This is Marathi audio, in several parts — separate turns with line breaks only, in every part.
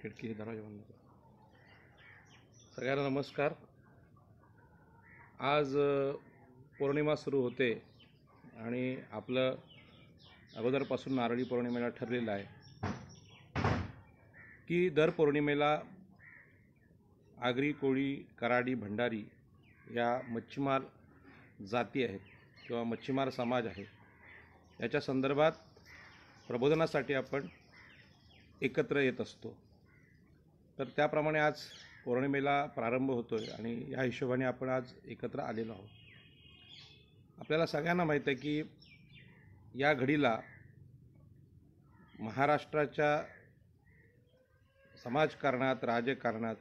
खिडकी दरवाजा बंद कर. सगळ्यांना नमस्कार. आज पौर्णिमा सुरू होते आणि आपलं अगोदरपासून नारळी पौर्णिमेला ठरलेलं आहे की दर पौर्णिमेला आगरी, कोळी, कराडी, भंडारी या मच्छीमार जाती आहेत किंवा मच्छीमार समाज आहे, याच्या संदर्भात प्रबोधनासाठी आपण एकत्र येत असतो. तर त्याप्रमाणे आज पौर्णिमेला प्रारंभ होतो आहे आणि या हिशोबाने आपण आज एकत्र आलेलो आहोत. आपल्याला सगळ्यांना माहीत आहे की या घडीला महाराष्ट्राच्या समाजकारणात, राजकारणात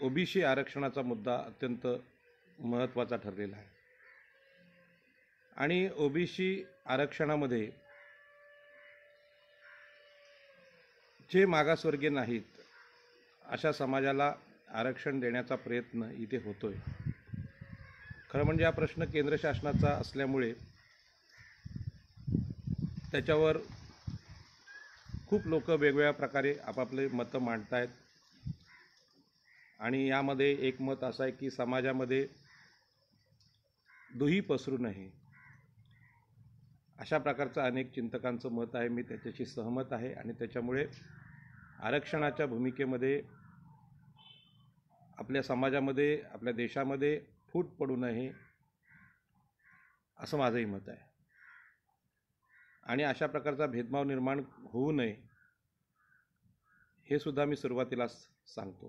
ओबीसी आरक्षणाचा मुद्दा अत्यंत महत्त्वाचा ठरलेला आहे. आणि ओबीसी आरक्षणामध्ये जे मागासवर्गीय नाहीत अशा समाजाला आरक्षण देण्याचा प्रयत्न इथे होतो आहे. खरं म्हणजे हा प्रश्न केंद्र शासनाचा असल्यामुळे त्याच्यावर खूप लोक वेगवेगळ्या प्रकारे आपापले मतं मांडत आहेत. आणि यामध्ये एक मत असं आहे की समाजामध्ये दुही पसरू नये, अशा प्रकारचं अनेक चिंतकांचं मत आहे. मी त्याच्याशी सहमत आहे आणि त्याच्यामुळे आरक्षणाच्या भूमिकेमध्ये आपल्या समाजामध्ये, आपल्या देशामध्ये फूट पडू नये असं माझंही मत आहे. आणि अशा प्रकारचा भेदभाव निर्माण होऊ नये हे सुद्धा मी सुरुवातीला सांगतो.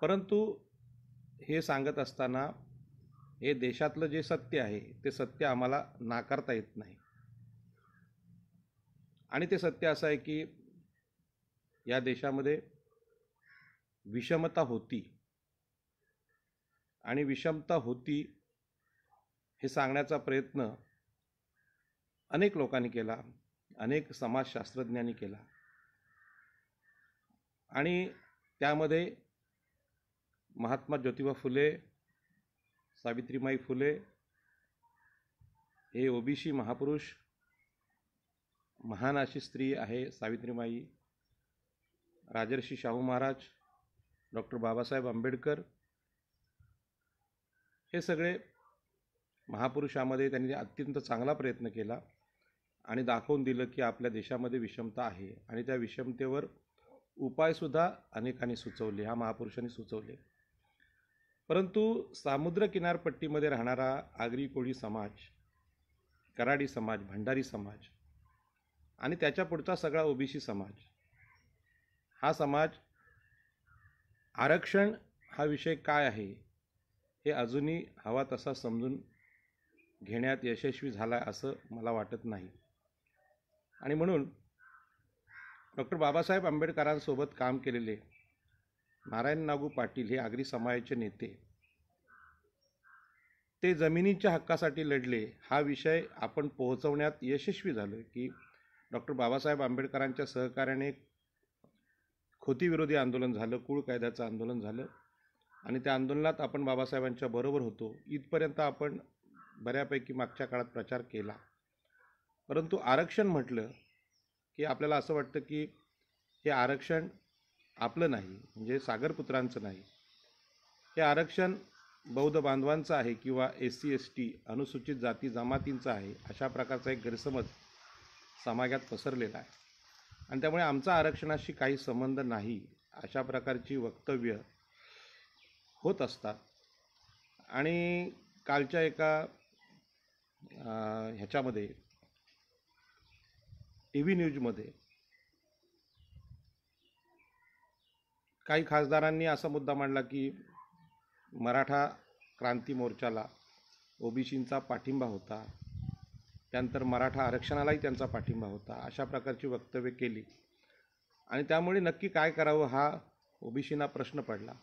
परंतु हे सांगत असताना हे देशातलं जे सत्य आहे ते सत्य आम्हाला नाकारता येत नाही. आणि ते सत्य असं आहे की या देशामध्ये विषमता होती आणि विषमता होती हे सांगण्याचा प्रयत्न अनेक लोकांनी केला, अनेक समाजशास्त्रज्ञांनी केला. आणि त्यामध्ये महात्मा ज्योतिबा फुले, सावित्रीबाई फुले हे ओबीसी महापुरुष, महान अशी स्त्री आहे सावित्रीबाई, राजर्षी शाहू महाराज, डॉक्टर बाबासाहेब आंबेडकर, हे सगळे महापुरुषामध्ये त्यांनी अत्यंत चांगला प्रयत्न केला आणि दाखवून दिलं की आपल्या देशामध्ये विषमता आहे आणि त्या विषमतेवर उपायसुद्धा अनेकांनी सुचवले, ह्या महापुरुषांनी सुचवले. परंतु समुद्र किनारपट्टीमध्ये राहणारा आगरी कोळी समाज, कराडी समाज, भंडारी समाज आणि त्याच्या पुढचा सगळा ओबीसी समाज, हा समाज आरक्षण हा विषय काय आहे हे अजूनही हवा तसा समजून घेण्यात यशस्वी झाला असं मला वाटत नाही. आणि म्हणून डॉक्टर बाबासाहेब आंबेडकरांसोबत काम केलेले नारायण नागू पाटील हे आगरी समाजाचे नेते, ते जमिनीच्या हक्कासाठी लढले. हा विषय आपण पोहोचवण्यात यशस्वी झालो की डॉक्टर बाबासाहेब आंबेडकरांच्या सहकार्याने खोतीविरोधी आंदोलन झालं, कुळ कायद्याचं आंदोलन झालं आणि त्या आंदोलनात आपण बाबासाहेबांच्या बरोबर होतो. इथपर्यंत आपण बऱ्यापैकी मागच्या काळात प्रचार केला. परंतु आरक्षण म्हटलं की आपल्याला असं वाटतं की हे आरक्षण आपलं नाही, म्हणजे सागरपुत्रांचं नाही. हे आरक्षण बौद्ध बांधवांचं आहे किंवा SC ST अनुसूचित जाती जमातींचं आहे, अशा प्रकारचा एक गैरसमज समाजात पसरलेला आहे. आणि त्यामुळे आमचा आरक्षणाशी काही संबंध नाही अशा प्रकारची वक्तव्य होत असतात. आणि कालच्या एका ह्याच्यामध्ये TV न्यूजमध्ये काही खासदारांनी असा मुद्दा मांडला की मराठा क्रांती मोर्चाला ओबीसींचा पाठिंबा होता, त्यानंतर मराठा आरक्षणालाही त्यांचा पाठिंबा होता, अशा प्रकारची वक्तव्य केली. आणि त्यामुळे नक्की काय करावं हा ओबीसींना प्रश्न पडला.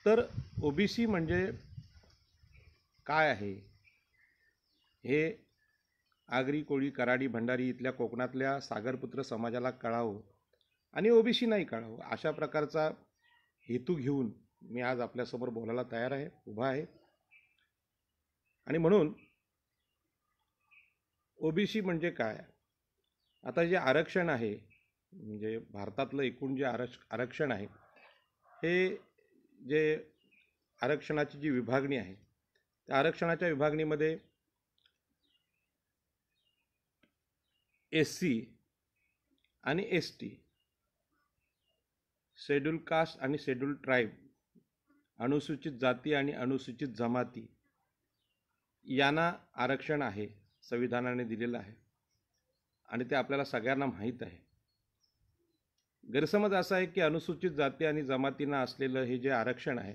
तर ओबीसी म्हणजे काय आहे हे आगरी, कोळी, कराडी, भंडारी इथल्या कोकणातल्या सागरपुत्र समाजाला कळावं आणि ओबीसी नाही कळावं, अशा प्रकारचा हेतू घेऊन मी आज आपल्यासमोर बोलायला तयार आहे, उभा आहे. आणि म्हणून ओबीसी म्हणजे काय? आता जे आरक्षण आहे, म्हणजे भारतातलं एकूण जे आरक्षण आहे, हे जे आरक्षणाची जी विभागणी आहे, त्या आरक्षणाच्या विभागणीमध्ये SC आणि ST, शेड्यूल कास्ट आणि शेड्यूल ट्राईब, अनुसूचित जाती आणि अनुसूचित जमाती यांना आरक्षण आहे, संविधानाने दिलेलं आहे आणि ते आपल्याला सगळ्यांना माहीत आहे. गैरसमज असा आहे की अनुसूचित जाती आणि जमातींना असलेलं हे जे आरक्षण आहे,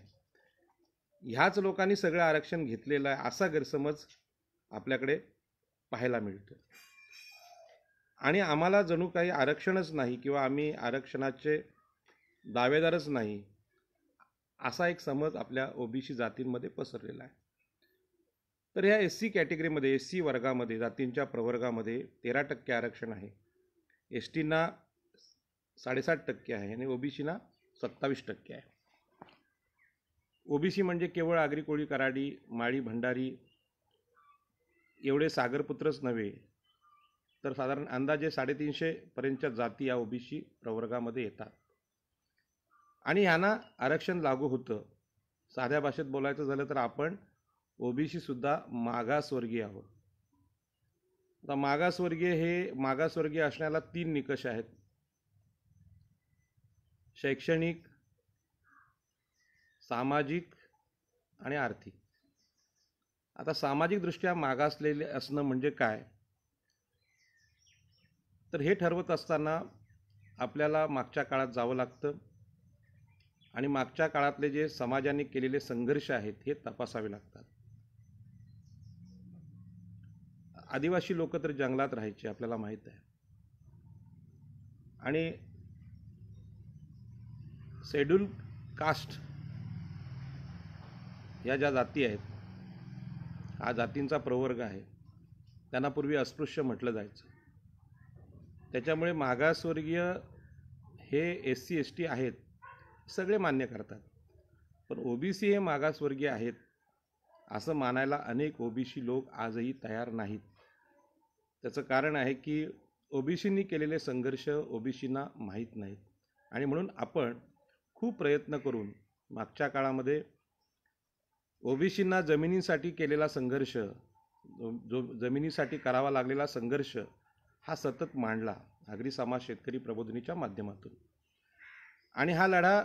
ह्याच लोकांनी सगळं आरक्षण घेतलेलं आहे, असा गैरसमज आपल्याकडे पाहायला मिळतो. आणि आम्हाला जणू काही आरक्षणच नाही किंवा आम्ही आरक्षणाचे दावेदारच नाही, असा एक समज आपल्या ओबीसी जातींमध्ये पसरलेला आहे. तर ह्या SC कॅटेगरीमध्ये, SC वर्गामध्ये, जातींच्या प्रवर्गामध्ये 13% आरक्षण आहे. STना 7.5% आहे आणि ओबीसीना 27% आहे. ओबीसी म्हणजे केवळ आगरी, कोळी, कराडी, माळी, भंडारी एवढे सागरपुत्रच नव्हे, तर साधारण अंदाजे 350 पर्यंतच्या जाती या ओबीसी प्रवर्गामध्ये येतात आणि ह्यांना आरक्षण लागू होतं. साध्या भाषेत बोलायचं झालं तर आपण ओबीसी सुद्धा मागासवर्गीय आहोत. आता मागासवर्गीय असण्याला 3 निकष आहेत: शैक्षणिक, सामाजिक आणि आर्थिक. आता सामाजिकदृष्ट्या मागासलेले असणं म्हणजे काय, तर हे ठरवत असताना आपल्याला मागच्या काळात जावं लागतं आणि मागच्या काळातले जे समाजाने केलेले संघर्ष आहेत हे तपासावे लागतात. आदिवासी लोक तर जंगलात राहायचे, आपल्याला माहीत आहे, आणि शेड्यूल कास्ट या ज्या जाती आहेत, हा जातींचा प्रवर्ग आहे, त्यांना पूर्वी अस्पृश्य म्हटलं जायचं. त्याच्यामुळे मागासवर्गीय हे SC ST आहेत सगळे मान्य करतात, पण ओबीसी हे मागासवर्गीय आहेत असं मानायला अनेक ओबीसी लोक आजही तयार नाहीत. त्याचं कारण आहे की ओबीसींनी केलेले संघर्ष ओबीसींना माहीत नाहीत आणि म्हणून आपण खूप प्रयत्न करून मागच्या काळामध्ये ओबीसींना जमिनीसाठी केलेला संघर्ष, जो जमिनीसाठी करावा लागलेला संघर्ष हा सतत मांडला आगरी समाज शेतकरी प्रबोधिनीच्या माध्यमातून. आणि हा लढा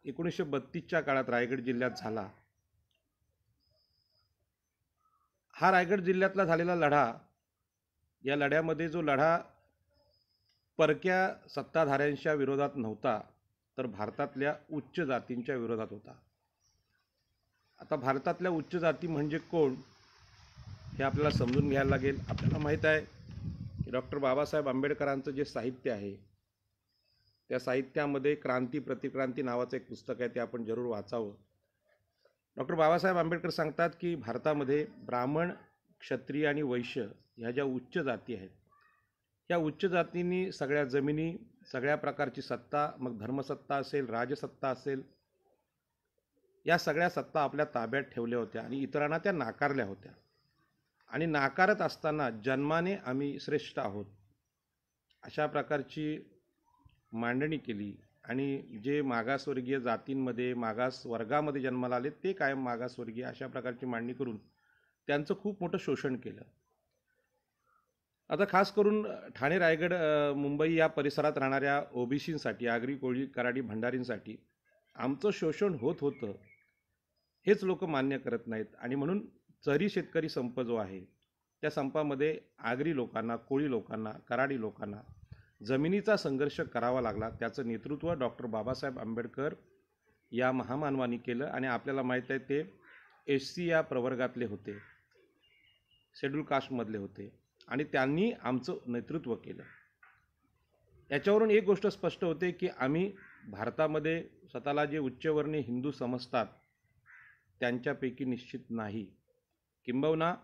1932च्या काळात रायगड जिल्ह्यात झाला. हा रायगड जिल्ह्यातला झालेला लढा, या लढ्यामध्ये जो लढा परक्या सत्ताधाऱ्यांच्या विरोधात नव्हता, तर भारतातल्या उच्च जातींच्या विरोधात होता. आता भारतातल्या उच्च जाती म्हणजे कोण हे आपल्याला समजून घ्यायला लागेल. आपल्याला माहीत आहे की डॉक्टर बाबासाहेब आंबेडकरांचं जे साहित्य आहे, त्या साहित्यामध्ये क्रांती प्रतिक्रांती नावाचं एक पुस्तक आहे, ते आपण जरूर वाचावं. डॉक्टर बाबासाहेब आंबेडकर सांगतात की भारतामध्ये ब्राह्मण, क्षत्रिय आणि वैश्य ह्या ज्या उच्च जाती आहेत, या उच्च जातींनी सगळ्या जमिनी, सगळ्या प्रकारची सत्ता, मग धर्मसत्ता असेल, राजसत्ता असेल, या सगळ्या सत्ता आपल्या ताब्यात ठेवल्या होत्या आणि इतरांना त्या नाकारल्या होत्या. आणि नाकारत असताना जन्माने आम्ही श्रेष्ठ आहोत अशा प्रकारची मांडणी केली. आणि जे मागासवर्गीय जातींमध्ये, मागास वर्गामध्ये जन्माला आले ते कायम मागासवर्गीय अशा प्रकारची मांडणी करून त्यांचं खूप मोठं शोषण केलं. आता खास करून ठाणे, रायगड, मुंबई या परिसरात राहणाऱ्या ओबीसींसाठी, आगरी, कोळी, कराडी, भंडारींसाठी आमचं शोषण होत होतं हेच लोक मान्य करत नाहीत. आणि म्हणून चरी शेतकरी संप जो आहे, त्या संपामध्ये आगरी लोकांना, कोळी लोकांना, कराडी लोकांना जमिनीचा संघर्ष करावा लागला. त्याचं नेतृत्व डॉक्टर बाबासाहेब आंबेडकर या महामानवानी केलं. आणि आपल्याला माहीत आहे ते SC या प्रवर्गातले होते, शेड्यूल कास्टमधले होते, आणि त्यांनी आमचं नेतृत्व केलं. याच्यावरून एक गोष्ट स्पष्ट होते की आम्ही भारतामध्ये स्वतःला जे उच्चवर्णीय हिंदू समजतात त्यांच्यापैकी निश्चित नाही. किंबहुना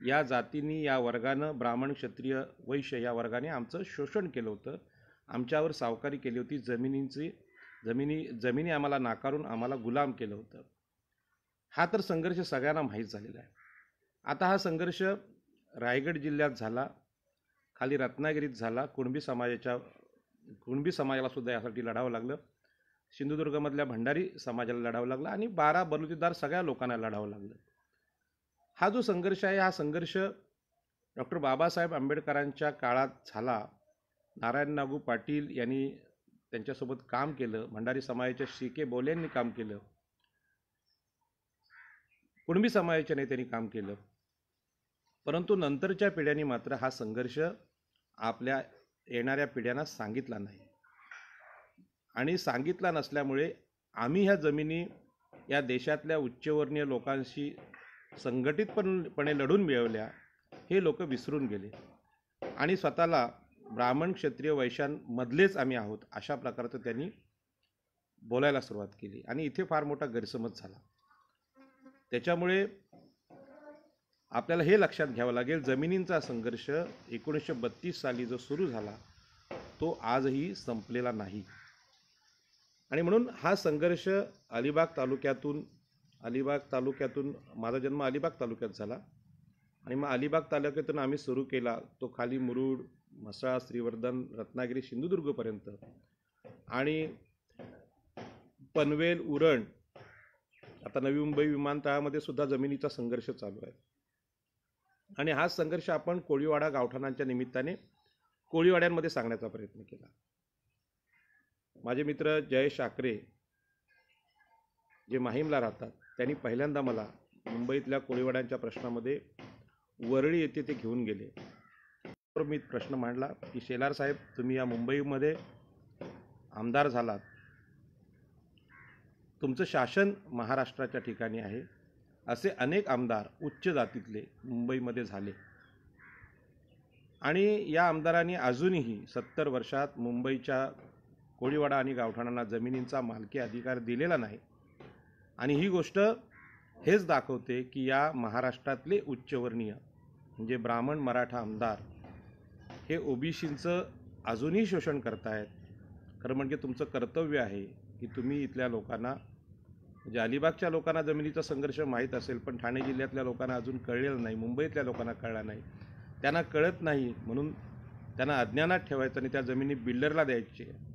या जातींनी, या वर्गानं, ब्राह्मण, क्षत्रिय, वैश्य या वर्गाने आमचं शोषण केलं होतं, आमच्यावर सावकारी केली होती, जमिनी आम्हाला नाकारून आम्हाला गुलाम केलं होतं. हा तर संघर्ष सगळ्यांना माहीत झालेला आहे. आता हा संघर्ष रायगड जिल्ह्यात झाला, खाली रत्नागिरीत झाला. कुणबी समाजाला सुद्धा यासाठी लढावं लागलं. सिंधुदुर्गमधल्या भंडारी समाजाला लढावं लागलं आणि 12 बलुतेदार सगळ्या लोकांना लढावं लागलं. हा जो संघर्ष आहे, हा संघर्ष डॉक्टर बाबासाहेब आंबेडकरांच्या काळात झाला. नारायण नागू पाटील यांनी त्यांच्यासोबत काम केलं. भंडारी समाजाच्या सी.के. बोले यांनी काम केलं. कुणबी समाजाच्या नेत्यांनी काम केलं. परंतु नंतरच्या पिढ्यांनी मात्र हा संघर्ष आपल्या येणाऱ्या पिढ्यांना सांगितला नाही. आणि सांगितला नसल्यामुळे आम्ही ह्या जमिनी या देशातल्या उच्चवर्णीय लोकांशी संघटितपणे लढून मिळवल्या हे लोक विसरून गेले आणि स्वतःला ब्राह्मण क्षत्रिय वैश्यांमधलेच आम्ही आहोत अशा प्रकारचं त्यांनी बोलायला सुरुवात केली आणि इथे फार मोठा गैरसमज झाला. त्याच्यामुळे आपल्याला हे लक्षात घ्यावं लागेल, जमिनींचा संघर्ष 1932 साली जो सुरू झाला तो आजही संपलेला नाही. आणि म्हणून हा संघर्ष अलिबाग तालुक्यातून माझा जन्म अलिबाग तालुक्यात झाला आणि मग अलिबाग तालुक्यातून आम्ही सुरू केला तो खाली मुरुड, म्हसळा, श्रीवर्धन, रत्नागिरी, सिंधुदुर्गपर्यंत आणि पनवेल, उरण, आता नवी मुंबई विमानतळामध्ये सुद्धा जमिनीचा संघर्ष चालू आहे. आणि हा संघर्ष आपण कोळीवाडा गावठाणांच्या निमित्ताने कोळीवाड्यांमध्ये सांगण्याचा प्रयत्न केला. माझे मित्र जयेश आकरे जे माहीमला राहतात त्यांनी पहिल्यांदा मला मुंबईतल्या कोळीवाड्यांच्या प्रश्नामध्ये वरळी येथे ते घेऊन गेले. तर मी प्रश्न मांडला की शेलार साहेब, तुम्ही या मुंबईमध्ये आमदार झालात, तुमचं शासन महाराष्ट्राच्या ठिकाणी आहे, असे अनेक आमदार उच्च जातीतले मुंबईमध्ये झाले आणि या आमदारांनी अजूनही 70 वर्षात मुंबईच्या कोळीवाडा आणि गावठाणांना जमिनींचा मालकी अधिकार दिलेला नाही. आणि ही गोष्ट हेच दाखवते की या महाराष्ट्रातले उच्चवर्णीय म्हणजे ब्राह्मण मराठा आमदार हे ओबीसींचं अजूनही शोषण करतायत. खरं म्हणजे तुमचं कर्तव्य आहे की तुम्ही इथल्या लोकांना, म्हणजे अलिबागच्या लोकांना जमिनीचा संघर्ष माहीत असेल पण ठाणे जिल्ह्यातल्या लोकांना अजून कळलेलं नाही, मुंबईतल्या लोकांना कळला नाही. त्यांना कळत नाही म्हणून त्यांना अज्ञानात ठेवायचं आणि त्या जमिनी बिल्डरला द्यायचे,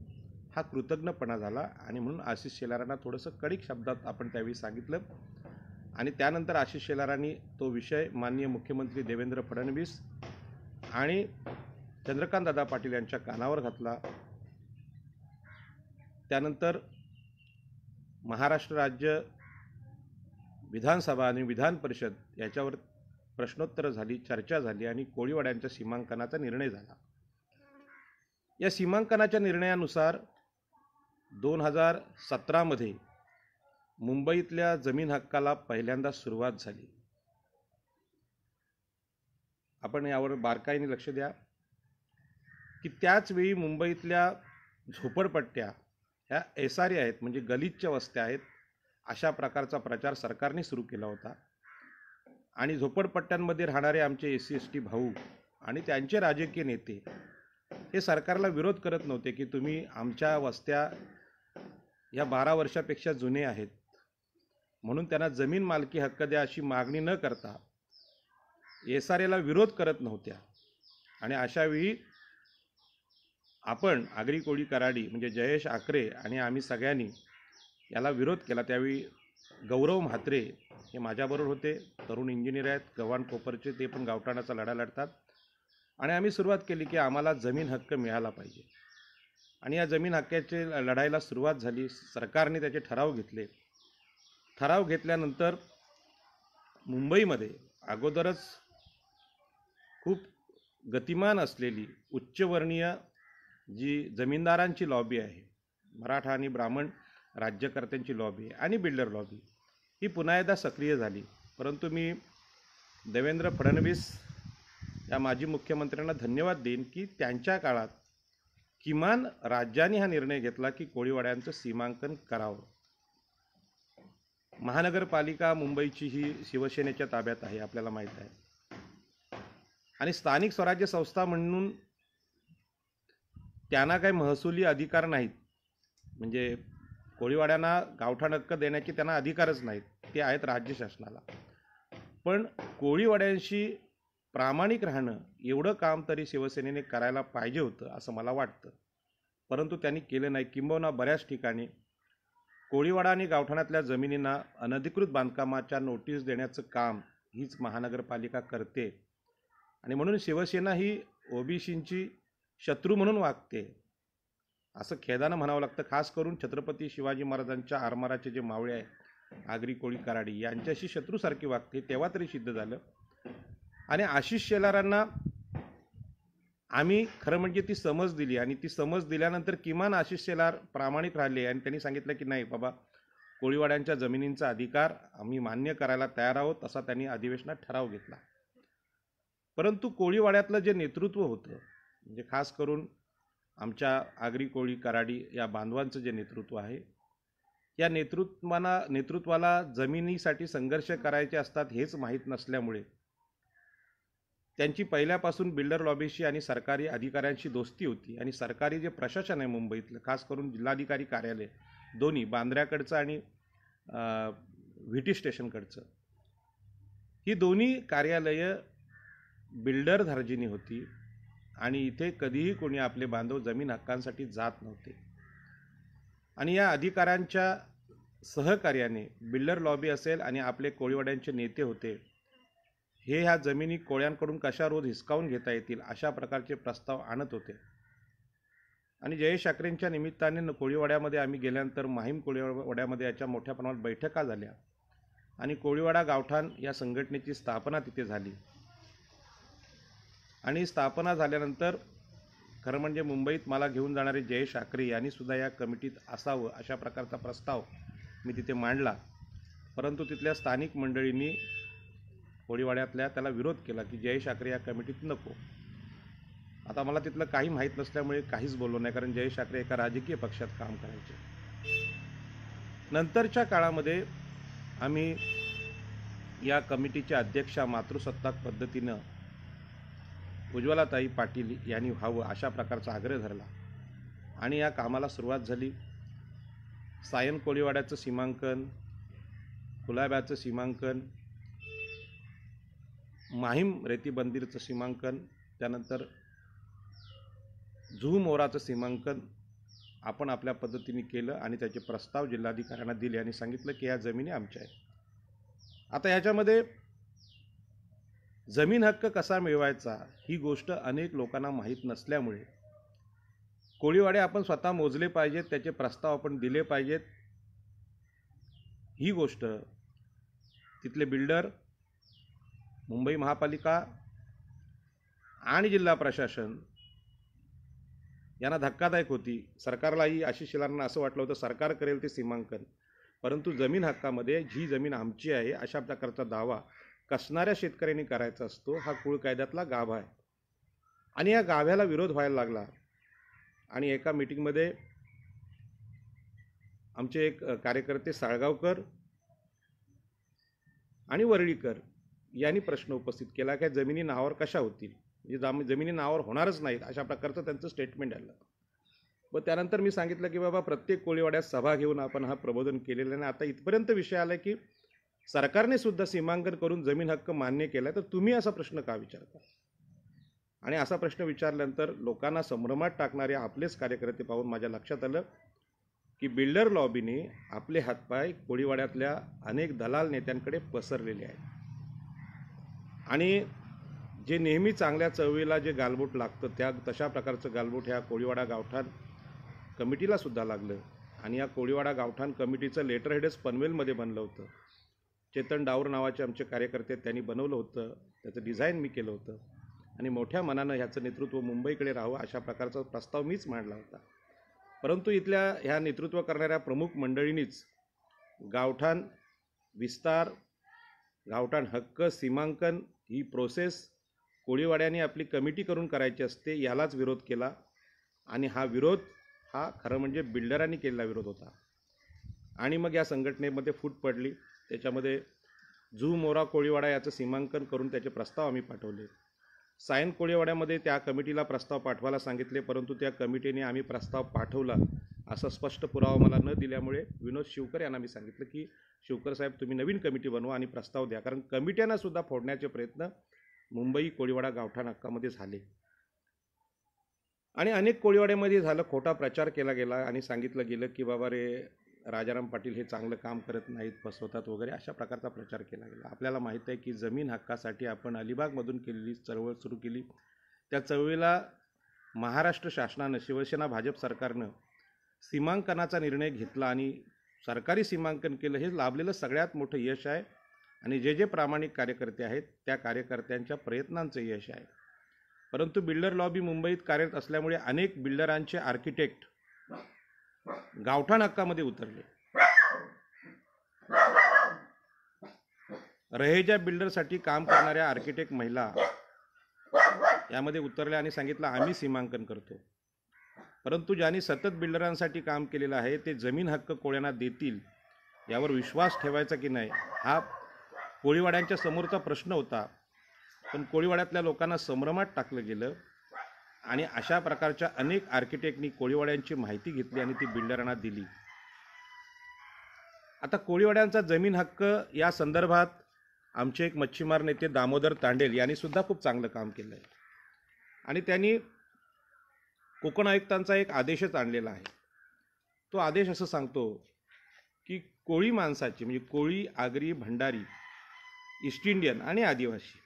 हा कृतज्ञपणा झाला. आणि म्हणून आशिष शेलारांना थोडंसं कडक शब्दात आपण त्यावेळी सांगितलं आणि त्यानंतर आशिष शेलारांनी तो विषय माननीय मुख्यमंत्री देवेंद्र फडणवीस आणि चंद्रकांत दादा पाटील यांच्या कानावर घातला. त्यानंतर महाराष्ट्र राज्य विधानसभा आणि विधान परिषद याच्यावर प्रश्नोत्तरं झाली, चर्चा झाली आणि कोळीवाड्यांच्या सीमांकनाचा निर्णय झाला. या सीमांकनाच्या निर्णयानुसार 2017 मुंबईतल्या जमीन हक्काला पहिल्यांदा सुरुवात झाली. आपण यावर बारकाईने लक्ष द्या की त्याच वेळी मुंबईतल्या झोपडपट्ट्या ह्या एसआरए आहेत, म्हणजे गलिच्छ वस्त्या आहेत, अशा प्रकारचा प्रचार सरकारने सुरू केला होता. आणि झोपडपट्ट्यांमध्ये राहणारे आमचे SC ST भाऊ आणि त्यांचे राजकीय नेते हे सरकारला विरोध करत नव्हते की तुम्ही आमच्या वस्त्या या 12 वर्षापेक्षा जुने आहेत म्हणून त्यांना जमीन मालकी हक्क द्या अशी मागणी न करता एसआरएला विरोध करत नव्हत्या. आणि अशावेळी आपण आगरी कोळी कराडी म्हणजे जयेश आकरे आणि आम्ही सगळ्यांनी याला विरोध केला. त्यावेळी गौरव म्हात्रे हे माझ्याबरोबर होते, तरुण इंजिनियर आहेत, गव्हाण कोपरचे, ते पण गावठाणाचा लढा लढतात. आणि आम्ही सुरुवात केली की आम्हाला जमीन हक्क मिळाला पाहिजे. आणि या जमीन हक्काचे लढाईला सुरुवात झाली. सरकारने त्याचे ठराव घेतले. ठराव घेतल्यानंतर मुंबईमध्ये अगोदरच खूप गतिमान असलेली उच्चवर्णीय जी जमीनदारांची लॉबी आहे, मराठा आणि ब्राह्मण राज्यकर्त्यांची लॉबी आहे आणि बिल्डर लॉबी, ही पुन्हा एकदा सक्रिय झाली. परंतु मी देवेंद्र फडणवीस या माजी मुख्यमंत्र्यांना धन्यवाद देईन की त्यांच्या काळात किमान राज्याने हा निर्णय घेतला की कोळीवाड्यांचं सीमांकन करावं. महानगरपालिका मुंबईची ही शिवसेनेच्या ताब्यात आहे, आपल्याला माहीत आहे. आणि स्थानिक स्वराज्य संस्था म्हणून त्यांना काही महसुली अधिकार नाहीत, म्हणजे कोळीवाड्यांना गावठाण हक्क देण्याचे त्यांना अधिकारच नाहीत, ते आहेत राज्य शासनाला. पण कोळीवाड्यांशी प्रामाणिक राहणं एवढं काम तरी शिवसेनेने करायला पाहिजे होतं असं मला वाटतं, परंतु त्यांनी केलं नाही. किंबहुना बऱ्याच ठिकाणी कोळीवाडा आणि गावठाणातल्या जमिनींना अनधिकृत बांधकामाच्या नोटीस देण्याचं काम हीच महानगरपालिका करते आणि म्हणून शिवसेना ही ओबीसींची शत्रू म्हणून वागते असं खेदानं म्हणावं लागतं. खास करून छत्रपती शिवाजी महाराजांच्या आरमाराचे जे मावळे आहेत आगरी कोळी कराडी यांच्याशी शत्रूसारखी वागते. तेव्हा तरी सिद्ध झालं. आणि आशिष शेलारांना आम्ही खरं म्हणजे ती समज दिली आणि ती समज दिल्यानंतर किमान आशिष शेलार प्रामाणिक राहिले आणि त्यांनी सांगितलं की नाही बाबा, कोळीवाड्यांच्या जमिनींचा अधिकार आम्ही मान्य करायला तयार आहोत असा त्यांनी अधिवेशनात ठराव घेतला. परंतु कोळीवाड्यातलं जे नेतृत्व होतं, म्हणजे खास करून आमच्या आगरी कोळी कराडी या बांधवांचं जे नेतृत्व आहे, या नेतृत्वाला जमिनीसाठी संघर्ष करायचे असतात हेच माहीत नसल्यामुळे त्यांची पहिल्यापासून बिल्डर लॉबीशी आणि सरकारी अधिकाऱ्यांशी दोस्ती होती. आणि सरकारी जे प्रशासन आहे मुंबईतलं, खास करून जिल्हाधिकारी कार्यालय दोन्ही बांद्र्याकडचं आणि व्हीटी स्टेशनकडचं, ही दोन्ही कार्यालयं बिल्डर धार्जिनी होती आणि इथे कधीही कोणी आपले बांधव जमीन हक्कांसाठी जात नव्हते. आणि या अधिकाऱ्यांच्या सहकार्याने बिल्डर लॉबी असेल आणि आपले कोळीवाड्यांचे नेते होते, हे ह्या जमिनी कोळ्यांकडून कशा रोज हिसकावून घेता येतील अशा प्रकारचे प्रस्ताव आणत होते. आणि जयेश ठाकरेंच्या निमित्ताने कोळीवाड्यामध्ये आम्ही गेल्यानंतर माहीम कोळीवाड्यामध्ये याच्या मोठ्या प्रमाणात बैठका झाल्या आणि कोळीवाडा गावठाण या संघटनेची स्थापना तिथे झाली. आणि स्थापना झाल्यानंतर खरं म्हणजे मुंबईत मला घेऊन जाणारे जयेश ठाकरे यांनी सुद्धा या कमिटीत असावं अशा प्रकारचा प्रस्ताव मी तिथे मांडला. परंतु तिथल्या स्थानिक मंडळींनी कोळीवाड्यातल्या त्याला विरोध केला की जयेश ठाकरे या कमिटीत नको. आता मला तिथलं काही माहीत नसल्यामुळे काहीच बोललो नाही, कारण जयेश ठाकरे एका राजकीय पक्षात काम करायचे. नंतरच्या काळामध्ये आम्ही या कमिटीच्या अध्यक्षा मातृसत्ताक पद्धतीनं उज्ज्वलाताई पाटील यांनी व्हावं अशा प्रकारचा आग्रह धरला आणि या कामाला सुरुवात झाली. सायन कोळीवाड्याचं सीमांकन, कुलाब्याचं सीमांकन, माहीम रेती बंदिरचं सीमांकन, त्यानंतर जुहू मोराचं सीमांकन आपण आपल्या पद्धतीने केलं आणि त्याचे प्रस्ताव जिल्हाधिकाऱ्यांना दिले आणि सांगितलं की ह्या जमिनी आमच्या आहेत. आता ह्याच्यामध्ये जमीन हक्क कसा मिळवायचा ही गोष्ट अनेक लोकांना माहीत नसल्यामुळे कोळीवाडे आपण स्वतः मोजले पाहिजेत, त्याचे प्रस्ताव आपण दिले पाहिजेत, ही गोष्ट तिथले बिल्डर, मुंबई महापालिका आणि जिल्हा प्रशासन यांना धक्कादायक होती. सरकारलाही आशिष शेलारांना असं वाटलं होतं सरकार करेल ते सीमांकन, परंतु जमीन हक्कामध्ये जी जमीन आमची आहे अशा प्रकारचा दावा कसणाऱ्या शेतकऱ्यांनी करायचा असतो. हा कुळ कायद्यातला गाभा आहे आणि या गाभ्याला विरोध व्हायला लागला. आणि एका मीटिंगमध्ये आमचे एक कार्यकर्ते साळगावकर आणि वर्ळीकर यांनी प्रश्न उपस्थित केला की जमिनी नावावर कशा होतील, म्हणजे जमिनी नावावर होणारच नाहीत अशा प्रकारचं त्यांचं स्टेटमेंट आलं. व त्यानंतर मी सांगितलं की बाबा प्रत्येक कोळीवाड्यात सभा घेऊन आपण हा प्रबोधन केलेलं आहे. आता इथपर्यंत विषय आला की सरकारने सुद्धा सीमांकन करून जमीन हक्क मान्य केला, तर तुम्ही असा प्रश्न का विचारता. आणि असा प्रश्न विचारल्यानंतर लोकांना संभ्रमात टाकणारे आपलेच कार्यकर्ते पाहून माझ्या लक्षात आलं की बिल्डर लॉबीने आपले हातपाय कोळीवाड्यातल्या अनेक दलाल नेत्यांकडे पसरलेले आहेत आणि जे नेहमी चांगल्या चळवळीला जे गालबोट लागतं त्या तशा प्रकारचं गालबोट ह्या कोळीवाडा गावठाण कमिटीला सुद्धा लागलं. आणि या कोळीवाडा गावठाण कमिटीचं लेटर हेडच पनवेलमध्ये बनलं होतं. चेतन डावर नावाचे आमचे कार्यकर्ते त्यांनी बनवलं होतं, त्याचं डिझाईन मी केलं होतं आणि मोठ्या मनानं ह्याचं नेतृत्व मुंबईकडे राहावं अशा प्रकारचा प्रस्ताव मीच मांडला होता. परंतु इथल्या ह्या नेतृत्व करणाऱ्या प्रमुख मंडळींनीच गावठाण विस्तार, गावठाण हक्क, सीमांकन ही प्रोसेस कोळीवाड्याने आपली कमिटी करून करायची असते यालाच विरोध केला. आणि हा विरोध हा खरं म्हणजे बिल्डरांनी केलेला विरोध होता. आणि मग या संघटनेमध्ये फूट पडली. त्याच्यामध्ये जुहू मोरा कोळीवाडा याचं सीमांकन करून त्याचे प्रस्ताव आम्ही पाठवले. सायन कोळीवाड्यामध्ये त्या कमिटीला प्रस्ताव पाठवायला सांगितले, परंतु त्या कमिटीने आम्ही प्रस्ताव पाठवला असा स्पष्ट पुरावा मला न दिल्यामुळे विनोद शिवकर यांना मी सांगितलं की शिवकर साहेब तुम्ही नवीन कमिटी बनवा आणि प्रस्ताव द्या, कारण कमिट्यांना सुद्धा फोडण्याचे प्रयत्न मुंबई कोळीवाडा गावठाण हक्कामध्ये झाले आणि अनेक कोळीवाड्यामध्ये झालं. खोटा प्रचार केला गेला आणि सांगितलं गेलं की बाबा रे राजाराम पाटील हे चांगलं काम करत नाहीत, फसवतात वगैरे, अशा प्रकारचा प्रचार केला गेला. आपल्याला माहीत आहे की जमीन हक्कासाठी आपण अलिबागमधून केलेली चळवळ सुरू केली. त्या चळवळीला महाराष्ट्र शासनानं, शिवसेना भाजप सरकारनं सीमांकनाचा निर्णय घेतला आणि सरकारी सीमांकन केलं. हे लाभलेलं सगळ्यात मोठं यश आहे आणि जे प्रामाणिक कार्यकर्ते आहेत त्या कार्यकर्त्यांच्या प्रयत्नांचं यश आहे. परंतु बिल्डर लॉबी मुंबईत कार्यरत असल्यामुळे अनेक बिल्डरांचे आर्किटेक्ट गावठाण हक्कामध्ये उतरले. रहेजा बिल्डरसाठी काम करणाऱ्या आर्किटेक्ट महिला यामध्ये उतरल्या आणि सांगितलं आम्ही सीमांकन करतो. परंतु ज्यांनी सतत बिल्डरांसाठी काम केलेलं आहे ते जमीन हक्क कोळ्यांना देतील यावर विश्वास ठेवायचा की नाही हा कोळीवाड्यांच्या समोरचा प्रश्न होता. पण कोळीवाड्यातल्या लोकांना संभ्रमात टाकलं गेलं आणि अशा प्रकारच्या अनेक आर्किटेक्टनी कोळीवाड्यांची माहिती घेतली आणि ती बिल्डरांना दिली. आता कोळीवाड्यांचा जमीन हक्क या संदर्भात आमचे एक मच्छीमार नेते दामोदर तांडेल यांनी सुद्धा खूप चांगलं काम केलं आहे आणि त्यांनी कोकण आयुक्तांचा एक आदेशच आणलेला आहे. तो आदेश असं सांगतो की कोळी माणसाची म्हणजे कोळी, आगरी, भंडारी, ईस्ट इंडियन आणि आदिवासी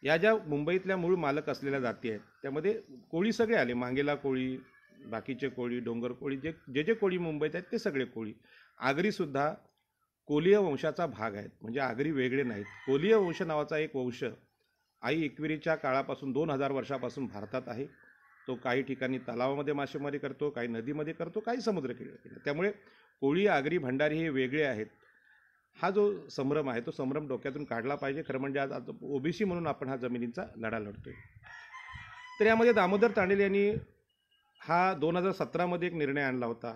या ज्या मुंबईतल्या मूळ मालक असलेल्या जाती आहेत त्यामध्ये कोळी सगळे आले. मांगेला कोळी, बाकीचे कोळी, डोंगर कोळी, जे कोळी मुंबईत आहेत ते सगळे कोळी. आगरीसुद्धा कोलीय वंशाचा भाग आहेत, म्हणजे आगरी वेगळे नाहीत. कोलीय वंश नावाचा एक वंश आई एकविरीच्या काळापासून 2000 वर्षापासून भारतात आहे. तो काही ठिकाणी तलावामध्ये मासेमारी करतो, काही नदीमध्ये करतो, काही समुद्रकिनारी. त्यामुळे कोळी, आगरी, भंडारी हे वेगळे आहेत. हा जो संभ्रम आहे तो संभ्रम डोक्यातून काढला पाहिजे. खरं म्हणजे आज ओबीसी म्हणून आपण हा जमिनींचा लढा लढतोय. तर यामध्ये दामोदर तांडेल यांनी हा 2017 एक निर्णय आणला होता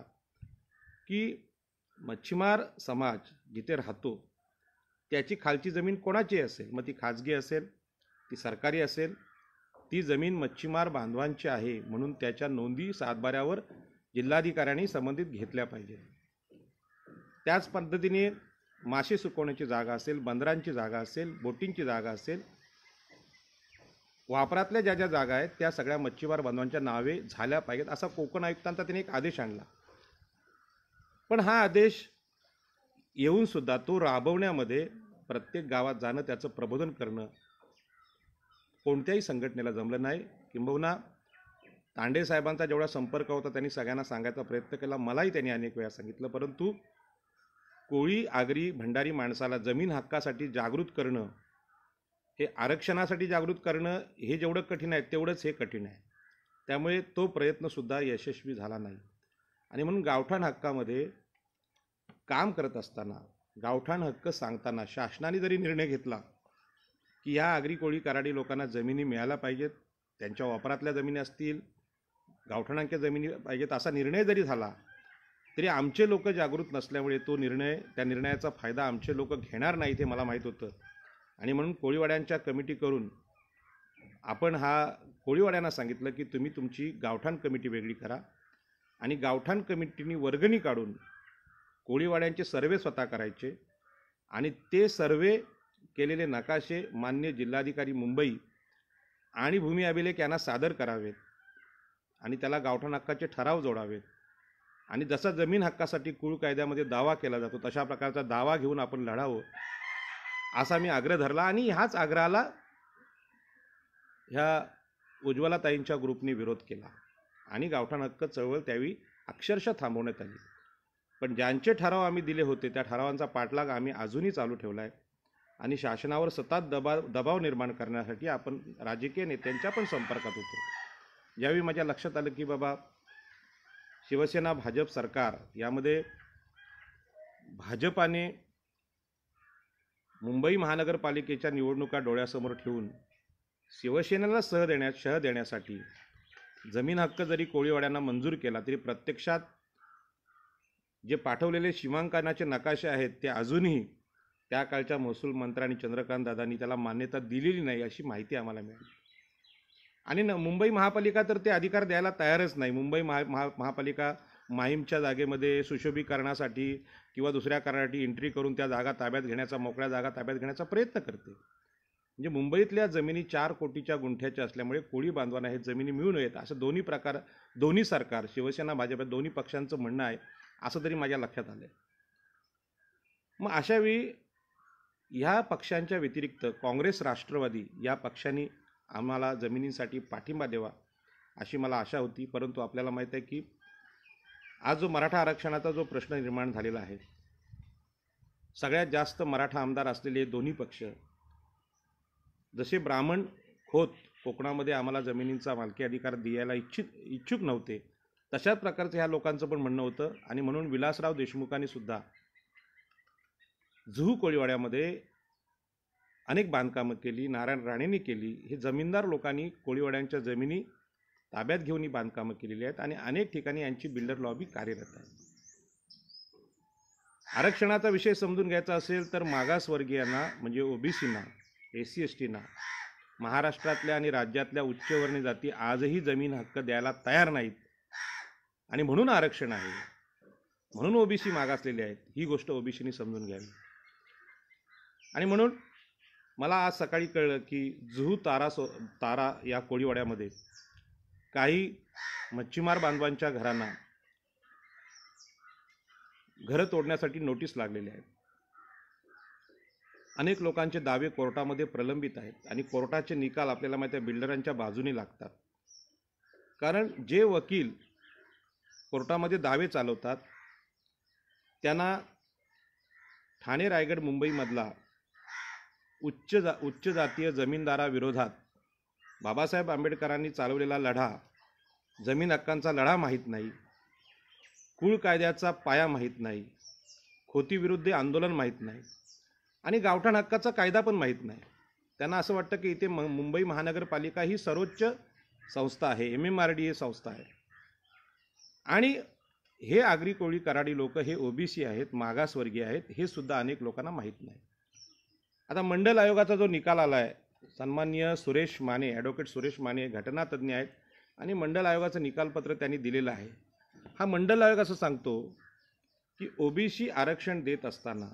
की मच्छीमार समाज जिथे राहतो त्याची खालची जमीन कोणाची असेल, मग ती खाजगी असेल, ती सरकारी असेल, ती जमीन मच्छीमार बांधवांची आहे म्हणून त्याच्या नोंदी सातबाऱ्यावर जिल्हाधिकाऱ्यांनी संबंधित घेतल्या पाहिजे. त्याच पद्धतीने मासे सुकवण्याची जागा असेल, बंदरांची जागा असेल, बोटिंगची जागा असेल, वापरातल्या ज्या ज्या जागा आहेत त्या सगळ्या मच्छीमार बांधवांच्या नावे झाल्या पाहिजेत असा कोकण आयुक्तांचा त्यांनी एक आदेश आणला. पण हा आदेश येऊनसुद्धा तो राबवण्यामध्ये प्रत्येक गावात जाणं, त्याचं प्रबोधन करणं कोणत्याही संघटनेला जमलं नाही. किंबहुना तांडे साहेबांचा जेवढा संपर्क होता त्यांनी सगळ्यांना सांगायचा प्रयत्न केला, मलाही त्यांनी अनेक वेळा सांगितलं. परंतु कोळी, आगरी, भंडारी माणसाला जमीन हक्कासाठी जागृत करणं, हे आरक्षणासाठी जागृत करणं हे जेवढं कठीण आहे तेवढंच हे कठीण आहे. त्यामुळे तो प्रयत्नसुद्धा यशस्वी झाला नाही. आणि म्हणून गावठाण हक्कामध्ये काम करत असताना, गावठाण हक्क सांगताना शासनाने जरी निर्णय घेतला की ह्या आगरी, कोळी, कराडी लोकांना जमिनी मिळायला पाहिजेत, त्यांच्या वापरातल्या जमिनी असतील, गावठाणांच्या जमिनी पाहिजेत, असा निर्णय जरी झाला तरी आमचे लोक जागृत नसल्यामुळे त्या निर्णयाचा फायदा आमचे लोक घेणार नाहीत हे मला माहीत होतं. आणि म्हणून कोळीवाड्यांच्या कमिटी करून आपण कोळीवाड्यांना सांगितलं की तुम्ही तुमची गावठाण कमिटी वेगळी करा आणि गावठाण कमिटीनी वर्गणी काढून कोळीवाड्यांचे सर्वे स्वतः करायचे आणि ते सर्वे केलेले नकाशे मान्य जिल्हाधिकारी मुंबई आणि भूमी अभिलेख यांना सादर करावेत आणि त्याला गावठाण हक्काचे ठराव जोडावेत. आणि जसा जमीन हक्कासाठी कुळ कायद्यामध्ये दावा केला जातो तशा प्रकारचा दावा घेऊन आपण लढावं असा मी आग्रह धरला. आणि ह्याच आग्रहाला ह्या उज्ज्वलाताईंच्या ग्रुपने विरोध केला आणि गावठाण हक्क चळवळ त्यावेळी अक्षरशः थांबवण्यात आली. पण ज्यांचे ठराव आम्ही दिले होते त्या ठरावांचा पाठलाग आम्ही अजूनही चालू ठेवला आहे आणि शासनावर सतत दबाव निर्माण करण्यासाठी आपण राजकीय नेत्यांच्या पण संपर्कात होतो. ज्यावेळी माझ्या लक्षात आलं की बाबा शिवसेना भाजप सरकार यामध्ये भाजपाने मुंबई महानगरपालिकेच्या निवडणुका डोळ्यासमोर ठेवून शिवसेनेला शह देण्यासाठी जमीन हक्क जरी कोळीवाड्यांना मंजूर केला तरी प्रत्यक्षात जे पाठवलेले सीमांकनाचे नकाशे आहेत ते अजूनही त्या काळच्या महसूल मंत्र्यांनी चंद्रकांत दादांनी त्याला मान्यता दिलेली नाही अशी माहिती आम्हाला मिळाली. आणि मुंबई महापालिका तर ते अधिकार द्यायला तयारच नाही. मुंबई महापालिका माहीमच्या जागेमध्ये सुशोभीकरणासाठी किंवा दुसऱ्या कारणासाठी एंट्री करून त्या जागा ताब्यात घेण्याचा, मोकळ्या जागा ताब्यात घेण्याचा प्रयत्न करते. म्हणजे मुंबईतल्या जमिनी 4 कोटीच्या गुंठ्याच्या असल्यामुळे कोळी बांधवांना हे जमिनी मिळू नयेत असं दोन्ही सरकार शिवसेना भाजप दोन्ही पक्षांचं म्हणणं आहे असं तरी माझ्या लक्षात आलं. मग अशावेळी ह्या पक्षांच्या व्यतिरिक्त काँग्रेस राष्ट्रवादी या पक्षांनी आम्हाला जमिनींसाठी पाठिंबा द्यावा अशी मला आशा होती. परंतु आपल्याला माहीत आहे की आज जो मराठा आरक्षणाचा जो प्रश्न निर्माण झालेला आहे, सगळ्यात जास्त मराठा आमदार असलेले दोन्ही पक्ष जसे ब्राह्मण खोत कोकणामध्ये आम्हाला जमिनींचा मालकी अधिकार द्यायला इच्छुक नव्हते, तशाच प्रकारचं ह्या लोकांचं पण म्हणणं होतं. आणि म्हणून विलासराव देशमुखांनी सुद्धा जुहू कोळीवाड्यामध्ये अनेक बांधकामं केली, नारायण राणेंनी केली. हे जमीनदार लोकांनी कोळीवाड्यांच्या जमिनी ताब्यात घेऊन ही बांधकामं केलेली आहेत आणि अनेक ठिकाणी यांची बिल्डर लॉबी कार्यरत आहे. आरक्षणाचा विषय समजून घ्यायचा असेल तर मागासवर्गीयांना म्हणजे ओबीसींना, SC STना महाराष्ट्रातल्या आणि राज्यातल्या उच्चवर्णीय जाती आजही जमीन हक्क द्यायला तयार नाहीत आणि म्हणून आरक्षण आहे, म्हणून ओबीसी मागासलेले आहेत. ही गोष्ट ओबीसींनी समजून घ्यावी. आणि म्हणून मला आज सकाळी कळलं की जुहू तारा या कोळीवाड्यामध्ये काही मच्छीमार बांधवांच्या घरांना घरं तोडण्यासाठी नोटीस लागलेल्या आहेत. अनेक लोकांचे दावे कोर्टामध्ये प्रलंबित आहेत आणि कोर्टाचे निकाल आपल्याला माहिती आहे बिल्डरांच्या बाजूने लागतात. कारण जे वकील कोर्टामध्ये दावे चालवतात त्यांना ठाणे रायगड मुंबईमधला उच्च जातीय जमीनदाराविरोधात बाबासाहेब आंबेडकरांनी चालवलेला लढा, जमीन हक्कांचा लढा माहीत नाही, कुळ कायद्याचा पाया माहीत नाही, खोतीविरुद्ध आंदोलन माहीत नाही आणि गावठाण हक्काचा कायदा पण माहीत नाही. त्यांना असं वाटतं की इथे मुंबई महानगरपालिका ही सर्वोच्च संस्था आहे, MMRDA संस्था आहे आणि हे आगरी कोळी कराडी लोक हे OBC आहेत, मागासवर्गीय आहेत, हे सुद्धा अनेक लोकांना माहीत नाही. आता मंडल आयोगाचा जो निकाल आला आहे, सन्माननीय सुरेश माने, ॲडव्होकेट सुरेश माने घटनातज्ञ आहेत आणि मंडल आयोगाचं निकालपत्र त्यांनी दिलेलं आहे. हा मंडल आयोग असं सांगतो की OBC आरक्षण देत असताना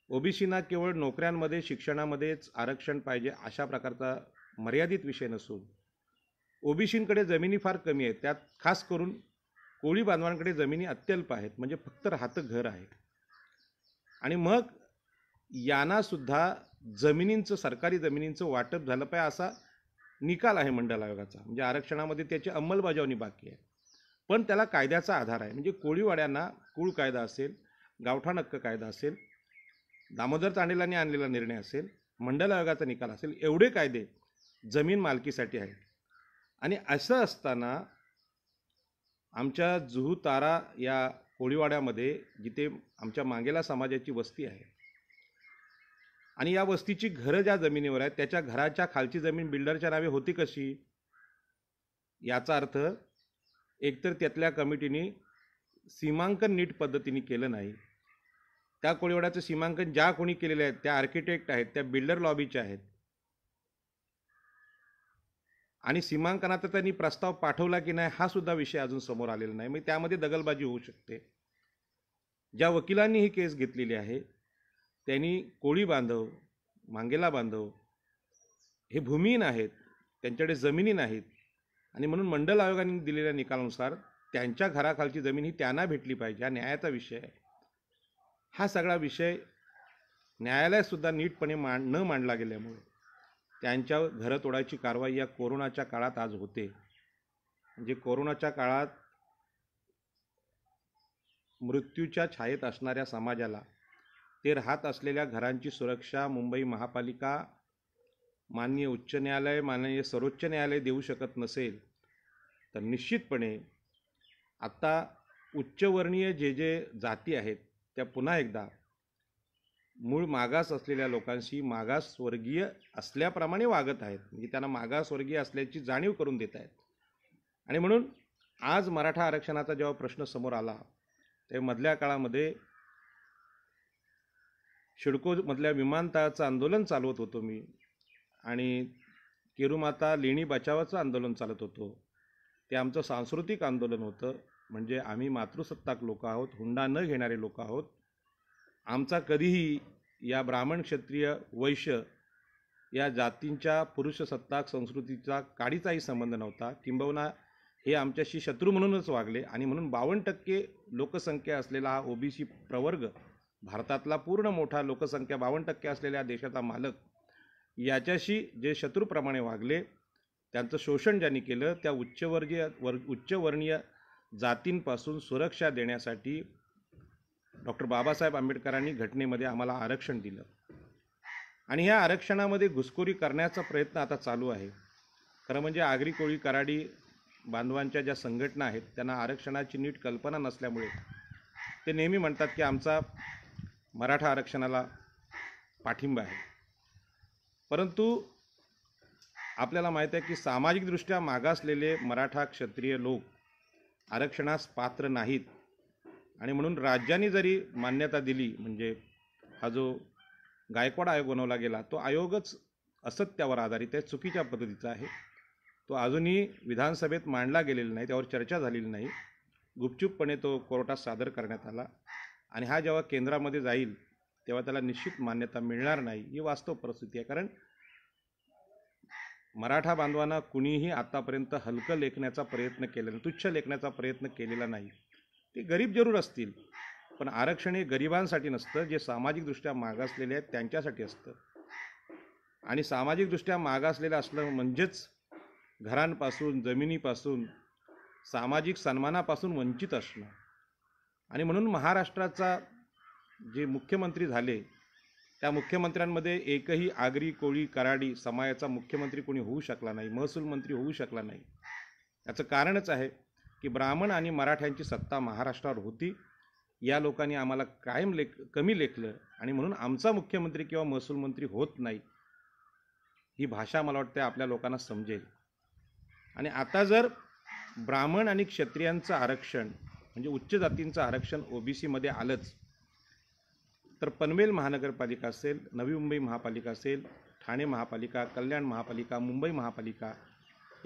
OBCना केवळ नोकऱ्यांमध्ये शिक्षणामध्येच आरक्षण पाहिजे अशा प्रकारचा मर्यादित विषय नसून OBCंकडे जमिनी फार कमी आहेत, त्यात खास करून कोळी बांधवांकडे जमिनी अत्यल्प आहेत, म्हणजे फक्त राहतं घर आहे. आणि मग यांना सुद्धा जमिनींचं, सरकारी जमिनींचं वाटप झालं पाहिजे असा निकाल आहे मंडल आयोगाचा. म्हणजे आरक्षणामध्ये त्याची अंमलबजावणी बाकी आहे, पण त्याला कायद्याचा आधार आहे. म्हणजे कोळीवाड्यांना कुळ कायदा असेल, गावठाण हक्क कायदा असेल, दामोदर तांडेलांनी आणलेला निर्णय असेल, मंडल आयोगाचा निकाल असेल, एवढे कायदे जमीन मालकीसाठी आहेत. आणि असं असताना आमच्या जुहू तारा या कोळीवाड्यामध्ये जिथे आमच्या मांगेला समाजाची वस्ती आहे आणि या वस्तीची घरं ज्या जमिनीवर आहेत त्याच्या घराच्या खालची जमीन बिल्डरच्या नावे होती कशी? याचा अर्थ एकतर त्यातल्या कमिटीने सीमांकन नीट पद्धतीने केलं नाही. त्या कोळीवाड्याचं सीमांकन ज्या कोणी केलेले आहेत त्या आर्किटेक्ट आहेत, त्या बिल्डर लॉबीच्या आहेत आणि सीमांकनाचा त्यांनी प्रस्ताव पाठवला की नाही हा सुद्धा विषय अजून समोर आलेला नाही. मग त्यामध्ये दगलबाजी होऊ शकते. ज्या वकिलांनी ही केस घेतलेली आहे त्यांनी कोळी बांधव, मांगेला बांधव हे भूमिहीन आहेत, त्यांच्याकडे जमिनी नाहीत आणि म्हणून मंडल आयोगाने दिलेल्या निकालानुसार त्यांच्या घराखालची जमीन ही त्यांना भेटली पाहिजे. हा न्यायाचा विषय आहे. हा सगळा विषय न्यायालयातसुद्धा नीटपणे न मांडला गेल्यामुळे त्यांच्या घरं तोडायची कारवाई या कोरोनाच्या काळात आज होते. म्हणजे कोरोनाच्या काळात मृत्यूच्या छायेत असणाऱ्या समाजाला ते राहत असलेल्या घरांची सुरक्षा मुंबई महापालिका, माननीय उच्च न्यायालय, माननीय सर्वोच्च न्यायालय देऊ शकत नसेल तर निश्चितपणे आता उच्चवर्णीय जे जाती आहेत त्या पुन्हा एकदा मूळ मागास असलेल्या लोकांशी मागासवर्गीय असल्याप्रमाणे वागत आहेत. म्हणजे त्यांना मागासवर्गीय असल्याची जाणीव करून देत आहेत. आणि म्हणून आज मराठा आरक्षणाचा जेव्हा प्रश्न समोर आला तेव्हा मधल्या काळामध्ये शिडकोमधल्या विमानतळाचं आंदोलन चालवत होतो मी आणि केरुमाता लेणी बचावाचं आंदोलन चालत होतो. ते आमचं सांस्कृतिक आंदोलन होतं. म्हणजे आम्ही मातृसत्ताक लोक आहोत, हुंडा न घेणारे लोक आहोत. आमचा कधीही या ब्राह्मण क्षत्रिय वैश्य या जातींच्या पुरुषसत्ताक संस्कृतीचा काडीचाही संबंध नव्हता, किंबहुना हे आमच्याशी शत्रू म्हणूनच वागले आणि म्हणून 52% लोकसंख्या असलेला हा ओबीसी प्रवर्ग, भारतातला पूर्ण मोठा लोकसंख्या 52% असलेल्या देशाचा मालक, याच्याशी जे शत्रूप्रमाणे वागले, त्यांचं शोषण ज्यांनी केलं, त्या उच्चवर्णीय जातींपासून सुरक्षा देण्यासाठी डॉक्टर बाबासाहेब आंबेडकरांनी घटनेमध्ये आम्हाला आरक्षण दिलं आणि ह्या आरक्षणामध्ये घुसखोरी करण्याचा प्रयत्न आता चालू आहे. खरं म्हणजे आगरी कोळी कराडी बांधवांच्या ज्या संघटना आहेत त्यांना आरक्षणाची नीट कल्पना नसल्यामुळे ते नेहमी म्हणतात की आमचा मराठा आरक्षणाला पाठिंबा आहे. परंतु आपल्याला माहीत आहे की सामाजिकदृष्ट्या मागासलेले मराठा क्षत्रिय लोक आरक्षणास पात्र नाहीत आणि म्हणून राज्यांनी जरी मान्यता दिली, म्हणजे हा जो गायकवाड आयोग बनवला गेला तो आयोगच असत्यावर आधारित आहे, चुकीच्या पद्धतीचा आहे. तो अजूनही विधानसभेत मांडला गेलेला नाही, त्यावर चर्चा झालेली नाही. गुपचूपपणे तो कोर्टात सादर करण्यात आला आणि हा जेव्हा केंद्रामध्ये जाईल तेव्हा त्याला निश्चित मान्यता मिळणार नाही, ही वास्तव परिस्थिती आहे. कारण मराठा बांधवांना कुणीही आतापर्यंत हलकं लेखण्याचा प्रयत्न केलेला नाही, तुच्छ लेखण्याचा प्रयत्न केलेला नाही. ते गरीब जरूर असतील, पण आरक्षण हे गरिबांसाठी नसतं, जे सामाजिकदृष्ट्या मागासलेले आहेत त्यांच्यासाठी असतं. आणि सामाजिकदृष्ट्या मागासलेलं असलं म्हणजेच घरांपासून, जमिनीपासून, सामाजिक सन्मानापासून वंचित असणं. आणि म्हणून महाराष्ट्राचा जे मुख्यमंत्री झाले त्या मुख्यमंत्र्यांमध्ये एकही आगरी कोळी कराडी समाजाचा मुख्यमंत्री कोणी होऊ शकला नाही, महसूल मंत्री होऊ शकला नाही. याचं कारणच आहे की ब्राह्मण आणि मराठ्यांची सत्ता महाराष्ट्रावर होती. या लोकांनी आम्हाला कायम कमी लेखलं आणि म्हणून आमचा मुख्यमंत्री किंवा महसूल मंत्री होत नाही, ही भाषा मला वाटते आपल्या लोकांना समजेल. आणि आता जर ब्राह्मण आणि क्षत्रियांचं आरक्षण म्हणजे उच्च जातींचं आरक्षण ओबीसीमध्ये आलंच, तर पनवेल महानगरपालिका असेल, नवी मुंबई महापालिका असेल, ठाणे महापालिका, कल्याण महापालिका, मुंबई महापालिका,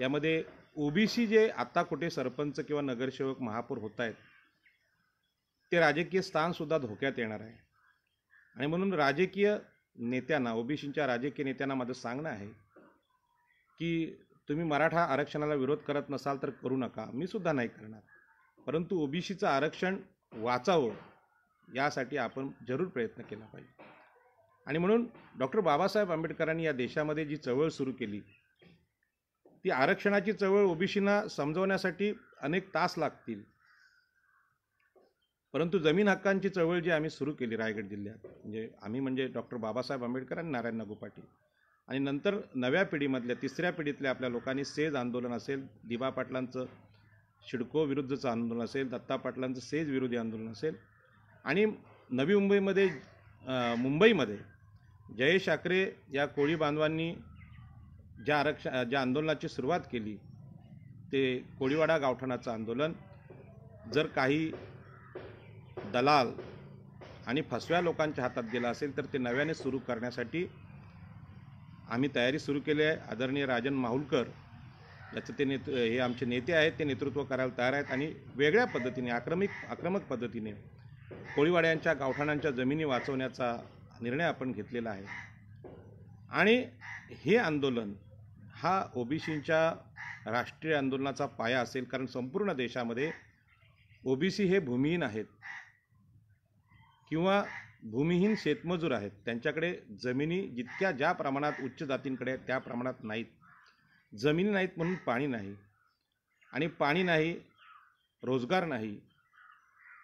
यामध्ये ओबीसी जे आता कुठे सरपंच किंवा नगरसेवक महापौर होत आहेत ते राजकीय स्थानसुद्धा धोक्यात येणार आहे. आणि म्हणून राजकीय नेत्यांना, ओबीसीच्या राजकीय नेत्यांना माझं सांगणं आहे की तुम्ही मराठा आरक्षणाला विरोध करत नसाल तर करू नका, मी सुद्धा नाही करणार, परंतु ओबीसीचं आरक्षण वाचावं यासाठी आपण जरूर प्रयत्न केला पाहिजे. आणि म्हणून डॉक्टर बाबासाहेब आंबेडकरांनी या देशामध्ये जी चळवळ सुरू केली, ती आरक्षणाची चळवळ ओबीसींना समजवण्यासाठी अनेक तास लागतील, परंतु जमीन हक्कांची चळवळ जी आम्ही सुरू केली रायगड जिल्ह्यात, म्हणजे डॉक्टर बाबासाहेब आंबेडकर आणि नारायण नागू पाटील, आणि नंतर नव्या पिढीमधल्या, तिसऱ्या पिढीतल्या आपल्या लोकांनी सेज आंदोलन असेल, दिबा पाटलांचं शिडको विरुद्धचं आंदोलन असेल, दत्ता पाटलांचं सेज विरोधी आंदोलन असेल, आणि नवी मुंबईमध्ये जयेश ठाकरे या कोळी बांधवांनी ज्या आंदोलनाची सुरुवात केली ते कोळीवाडा गावठाणाचं आंदोलन, जर काही दलाल आणि फसव्या लोकांच्या हातात गेला असेल तर ते नव्याने सुरू करण्यासाठी आम्ही तयारी सुरू केली आहे. आदरणीय राजन माहुलकर याचं हे आमचे नेते आहेत, ते नेतृत्व करायला तयार आहेत आणि वेगळ्या पद्धतीने आक्रमक पद्धतीने कोळीवाड्यांच्या गावठाणांच्या जमिनी वाचवण्याचा निर्णय आपण घेतलेला आहे. आणि हे आंदोलन हा ओबीसींच्या राष्ट्रीय आंदोलनाचा पाया असेल, कारण संपूर्ण देशामध्ये ओबीसी हे भूमिहीन आहेत किंवा भूमिहीन शेतमजूर आहेत. त्यांच्याकडे जमिनी ज्या प्रमाणात उच्च जातींकडे आहेत त्या प्रमाणात नाहीत. जमिनी नाहीत म्हणून पाणी नाही, आणि पाणी नाही, रोजगार नाही,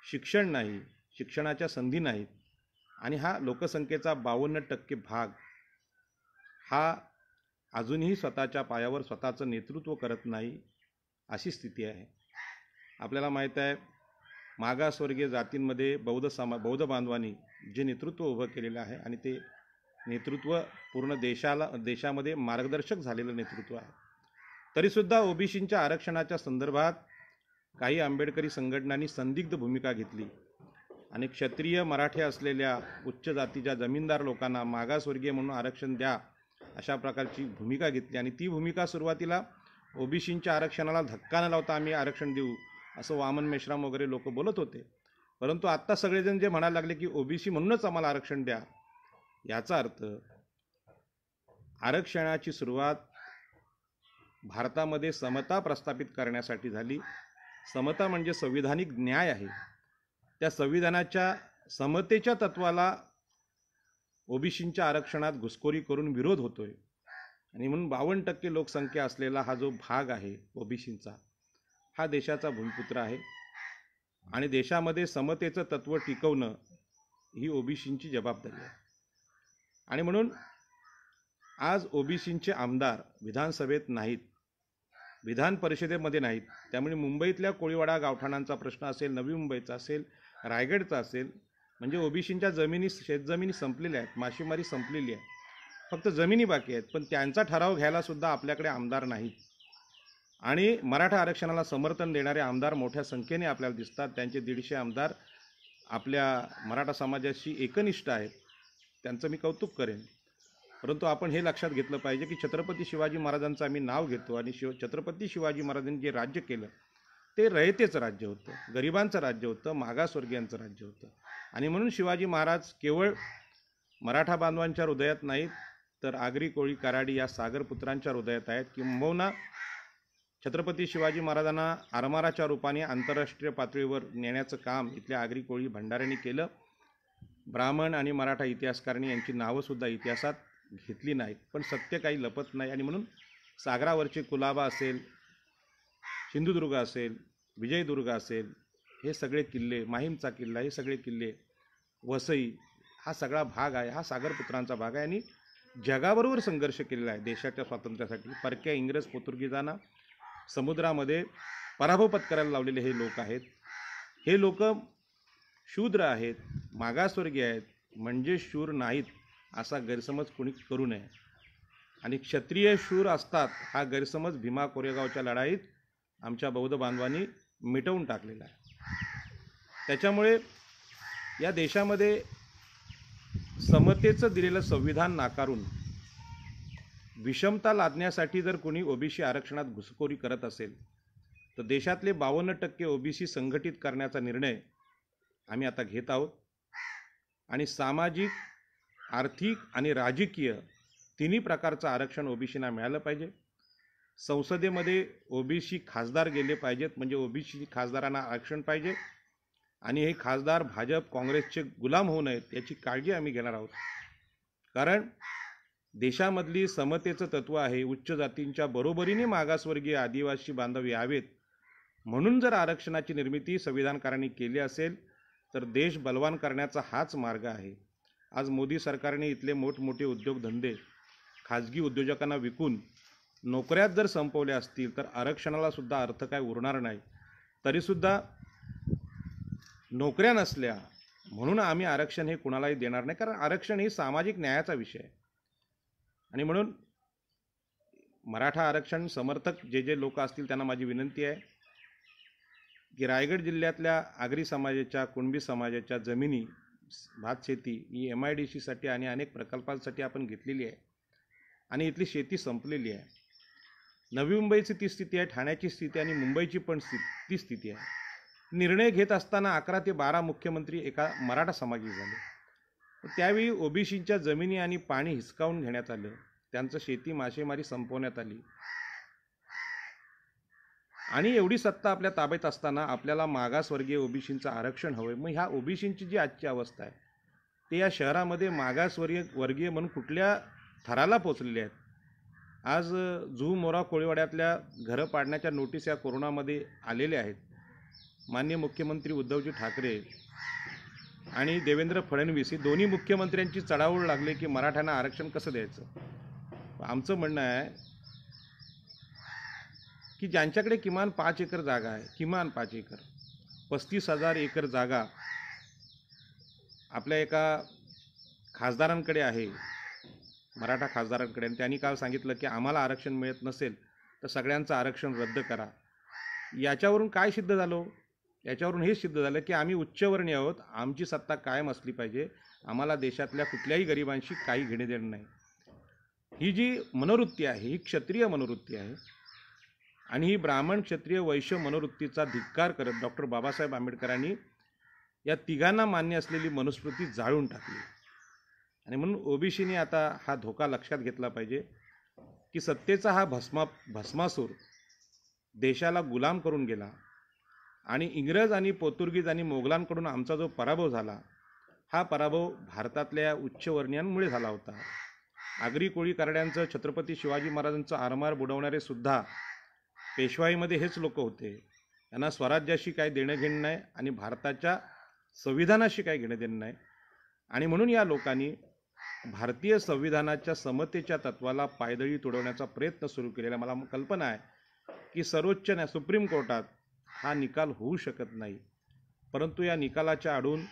शिक्षण नाही, शिक्षणाच्या संधी नाहीत, आणि हा लोकसंख्येचा 52% भाग हा अजूनही स्वतःच्या पायावर स्वतःचं नेतृत्व करत नाही, अशी स्थिती आहे. आपल्याला माहीत आहे मागासवर्गीय जातींमध्ये बौद्ध बांधवांनी जे नेतृत्व उभं केलेलं आहे आणि ते नेतृत्व पूर्ण देशामध्ये मार्गदर्शक झालेलं नेतृत्व आहे. तरीसुद्धा ओबीसींच्या आरक्षणाच्या संदर्भात काही आंबेडकरी संघटनांनी संदिग्ध भूमिका घेतली आणि क्षत्रिय मराठे असलेल्या उच्च जातीच्या जमीनदार लोकांना मागासवर्गीय म्हणून आरक्षण द्या अशा प्रकारची भूमिका घेतली. आणि ती भूमिका सुरुवातीला ओबीसींच्या आरक्षणाला धक्का न लावता आम्ही आरक्षण देऊ असं वामन मेश्राम वगैरे लोक बोलत होते. परंतु आत्ता सगळेजण जे म्हणायला लागले की ओबीसी म्हणूनच आम्हाला आरक्षण द्या, याचा अर्थ आरक्षणाची सुरुवात भारतामध्ये समता प्रस्थापित करण्यासाठी झाली. समता म्हणजे संविधानिक न्याय आहे. त्या संविधानाच्या समतेच्या तत्वाला ओबीसींच्या आरक्षणात घुसखोरी करून विरोध होतोय. आणि म्हणून 52% लोकसंख्या असलेला हा जो भाग आहे ओबीसींचा, हा देशाचा भूमिपुत्र आहे. आणि देशामध्ये समतेचं तत्त्व टिकवणं ही ओबीसींची जबाबदारी आहे. आणि म्हणून आज ओबीसींचे आमदार विधानसभेत नाहीत, विधान परिषदेमध्ये नाहीत. त्यामुळे मुंबईतल्या कोळीवाडा गावठाणांचा प्रश्न असेल, नवी मुंबईचा असेल, रायगडचा असेल, म्हणजे ओबीसींच्या जमिनी, शेतजमिनी संपलेल्या आहेत, मासेमारी संपलेली आहे, फक्त जमिनी बाकी आहेत. पण त्यांचा ठराव घ्यायला सुद्धा आपल्याकडे आमदार नाहीत. आणि मराठा आरक्षणाला समर्थन देणारे आमदार मोठ्या संख्येने आपल्याला दिसतात. त्यांचे 150 आमदार आपल्या मराठा समाजाशी एकनिष्ठ आहेत. त्यांचं मी कौतुक करेन. परंतु आपण हे लक्षात घेतलं पाहिजे की छत्रपती शिवाजी महाराजांचं आम्ही नाव घेतो आणि छत्रपती शिवाजी महाराजांनी जे राज्य केलं ते रयतेचं राज्य होतं, गरिबांचं राज्य होतं, मागासवर्गीयांचं राज्य होतं. आणि म्हणून शिवाजी महाराज केवळ मराठा बांधवांच्या हृदयात नाहीत, तर आगरी, कोळी, कराडी या सागरपुत्रांच्या हृदयात आहेत. किंबहुना छत्रपती शिवाजी महाराजांना आरमाराच्या रूपाने आंतरराष्ट्रीय पातळीवर नेण्याचं काम इथल्या आगरी, कोळी, भंडाऱ्यांनी केलं. ब्राह्मण आणि मराठा इतिहासकारांनी यांची नावंसुद्धा इतिहासात घेतली नाहीत. पण सत्य काही लपत नाही. आणि म्हणून सागरावरचे कुलाबा असेल, सिंधुदुर्ग असेल, विजयदुर्ग असेल, हे सगळे किल्ले, माहीमचा किल्ला, हे सगळे किल्ले, वसई, हा सगळा भाग आहे, हा सागरपुत्रांचा भाग आहे. आणि जगाबरोबर संघर्ष केलेला आहे देशाच्या स्वातंत्र्यासाठी. परक्या इंग्रज, पोर्तुगीजांना समुद्रामध्ये पराभव पत्करायला लावलेले हे लोक आहेत. हे लोक शूद्र आहेत, मागासवर्गीय आहेत, म्हणजे शूर नाहीत असा गैरसमज कोणी करू नये. आणि क्षत्रिय शूर असतात हा गैरसमज भीमा कोरेगावच्या लढाईत आमच्या बौद्ध बांधवांनी मिटवून टाकलेला आहे. त्याच्यामुळे या देशामध्ये समतेचं दिलेलं संविधान नाकारून विषमता लादण्यासाठी जर कोणी ओबीसी आरक्षणात घुसखोरी करत असेल तर देशातले 52% ओबीसी संघटित करण्याचा निर्णय आम्ही आता घेत आहोत. आणि सामाजिक, आर्थिक आणि राजकीय तिन्ही प्रकारचं आरक्षण ओबीसींना मिळालं पाहिजे. संसदेमध्ये ओबीसी खासदार गेले पाहिजेत, म्हणजे ओबीसी खासदारांना आरक्षण पाहिजे. आणि हे खासदार भाजप, काँग्रेसचे गुलाम होऊ नयेत याची काळजी आम्ही घेणार आहोत. कारण देशामधली समतेचं तत्त्व आहे, उच्च जातींच्या बरोबरीने मागासवर्गीय, आदिवासी बांधव यावेत, म्हणून जर आरक्षणाची निर्मिती संविधानकारांनी केली असेल तर देश बलवान करण्याचा हाच मार्ग आहे. आज मोदी सरकारने इथले मोठमोठे उद्योगधंदे खाजगी उद्योजकांना विकून नोकऱ्यात जर संपवल्या असतील तर आरक्षणाला सुद्धा अर्थ काय उरणार नाही. तरीसुद्धा नोकऱ्या नसल्या म्हणून आम्ही आरक्षण हे कुणालाही देणार नाही, कारण आरक्षण ही सामाजिक न्यायाचा विषय आहे. आणि म्हणून मराठा आरक्षण समर्थक जे लोक असतील त्यांना माझी विनंती आहे की रायगड जिल्ह्यातल्या आगरी समाजाच्या, कुणबी समाजाच्या जमिनी, भातशेती ही MIDCसाठी आणि अनेक प्रकल्पांसाठी आपण घेतलेली आहे आणि इथली शेती संपलेली आहे. नवी मुंबईची ती स्थिती आहे, ठाण्याची स्थिती आणि मुंबईची पण ती स्थिती आहे. निर्णय घेत असताना 11 ते 12 मुख्यमंत्री एका मराठा समाजाचे झाले. त्यावेळी ओबीसींच्या जमिनी आणि पाणी हिसकावून घेण्यात आलं, त्यांचं शेती, मासेमारी संपवण्यात आली. आणि एवढी सत्ता आपल्या ताब्यात असताना आपल्याला मागासवर्गीय ओबीसींचं आरक्षण हवं आहे. मग ह्या ओबीसींची जी आजची अवस्था आहे ते या शहरामध्ये मागासवर्गीय म्हणून कुठल्या थराला पोचलेले आहेत. आज जुहू, मोरा, कोळीवाड्यातल्या घरं पाडण्याच्या नोटीस या कोरोनामध्ये आलेल्या आहेत. माननीय मुख्यमंत्री उद्धवजी ठाकरे आणि देवेंद्र फडणवीस ही दोन्ही मुख्यमंत्र्यांची चढाओढ लागली की मराठ्यांना आरक्षण कसं द्यायचं. आमचं म्हणणं आहे की ज्यांच्याकडे किमान 5 एकर जागा आहे, किमान 5 एकर, 35,000 एकर जागा आपल्या एका खासदारांकडे आहे, मराठा खासदारांकडे, आणि त्यांनी काल सांगितलं की आम्हाला आरक्षण मिळत नसेल तर सगळ्यांचं आरक्षण रद्द करा. याच्यावरून काय सिद्ध झालं? याच्यावरून हे सिद्ध झालं की आम्ही उच्चवर्णीय आहोत, आमची सत्ता कायम असली पाहिजे, आम्हाला देशातल्या कुठल्याही गरिबांशी काही घेणे देणं नाही. ही जी मनोवृत्ती आहे ही क्षत्रिय मनोवृत्ती आहे. आणि ही ब्राह्मण, क्षत्रिय, वैश्य मनोवृत्तीचा धिक्कार करत डॉक्टर बाबासाहेब आंबेडकरांनी या तिघांना मान्य असलेली मनुस्मृती जाळून टाकली. आणि म्हणून ओबीसीने आता हा धोका लक्षात घेतला पाहिजे की सत्तेचा हा भस्मासूर देशाला गुलाम करून गेला आणि इंग्रज आणि पोर्तुगीज आणि मोगलांकडून आमचा जो पराभव झाला, हा पराभव भारतातल्या उच्चवर्णीयांमुळे झाला होता. आगरी कोळी करड्यांचं, छत्रपती शिवाजी महाराजांचं आरमार बुडवणारे सुद्धा पेशवाईमध्ये हेच लोक होते. त्यांना स्वराज्याशी काही देणं घेणं नाही आणि भारताच्या संविधानाशी काही घेणं देणं नाही. आणि म्हणून या लोकांनी भारतीय संविधानाच्या समतेच्या तत्वाला पायदळी तुडवण्याचा प्रयत्न सुरू केलेला. मला कल्पना आहे की सर्वोच्च सुप्रीम कोर्टात हा निकाल होऊ शकत नाही, परंतु या निकालाच्या आडून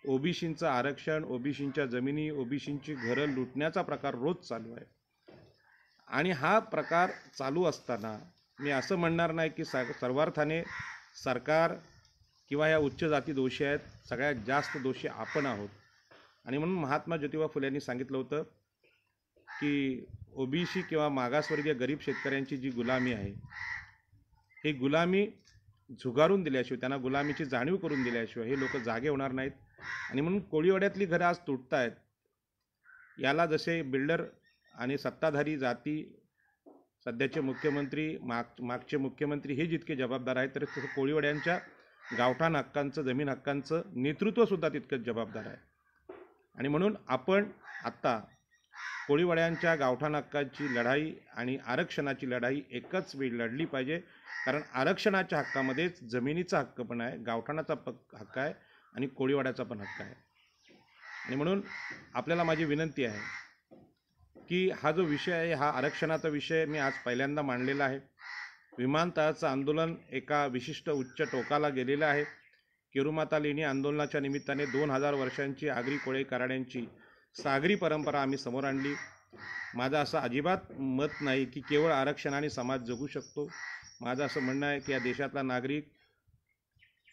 ओबीसींचं आरक्षण, ओबीसींच्या जमिनी, ओबीसींची घरं लुटण्याचा प्रकार रोज चालू आहे. आणि हा प्रकार चालू असताना मी असं म्हणणार नाही की सर्वार्थाने सरकार किंवा या उच्च जाती दोषी आहेत. सगळ्यात जास्त दोषी आपण आहोत. आणि म्हणून महात्मा ज्योतिबा फुले यांनी सांगितलं होतं की ओबीसी किंवा मागासवर्गीय गरीब शेतकऱ्यांची जी गुलामी आहे, ही गुलामी झुगारून दिल्याशिवाय, त्यांना गुलामीची जाणीव करून दिल्याशिवाय हे लोक जागे होणार नाहीत. आणि म्हणून कोळीवाड्यातली घरं आज तुटत आहेत. याला जसे बिल्डर आणि सत्ताधारी जाती, सध्याचे मुख्यमंत्री, मागचे मुख्यमंत्री हे जितके जबाबदार आहेत, तर तसं कोळीवाड्यांच्या गावठाण हक्कांचं, जमीन हक्कांचं नेतृत्वसुद्धा तितकंच जबाबदार आहे. आणि म्हणून आपण आत्ता कोळीवाड्यांच्या गावठाण हक्काची लढाई आणि आरक्षणाची लढाई एकच वेळी लढली पाहिजे. कारण आरक्षणाच्या हक्कामध्येच जमिनीचा हक्क पण आहे, गावठाणाचा हक्क आहे आणि कोळीवाड्याचा पण हक्क आहे. आणि म्हणून आपल्याला माझी विनंती आहे की हा जो विषय आहे, हा आरक्षणाचा विषय मी आज पहिल्यांदा मांडलेला आहे. विमानतळाचं आंदोलन एका विशिष्ट उच्च टोकाला गेलेलं आहे. केरुमाता लेणी आंदोलनाच्या निमित्ताने 2000 वर्षांची आगरी कोळी कराड्यांची सागरी परंपरा आम्ही समोर आणली. माझं असं अजिबात मत नाही की केवळ आरक्षणाने समाज जगू शकतो. माझं असं म्हणणं आहे की या देशातला नागरिक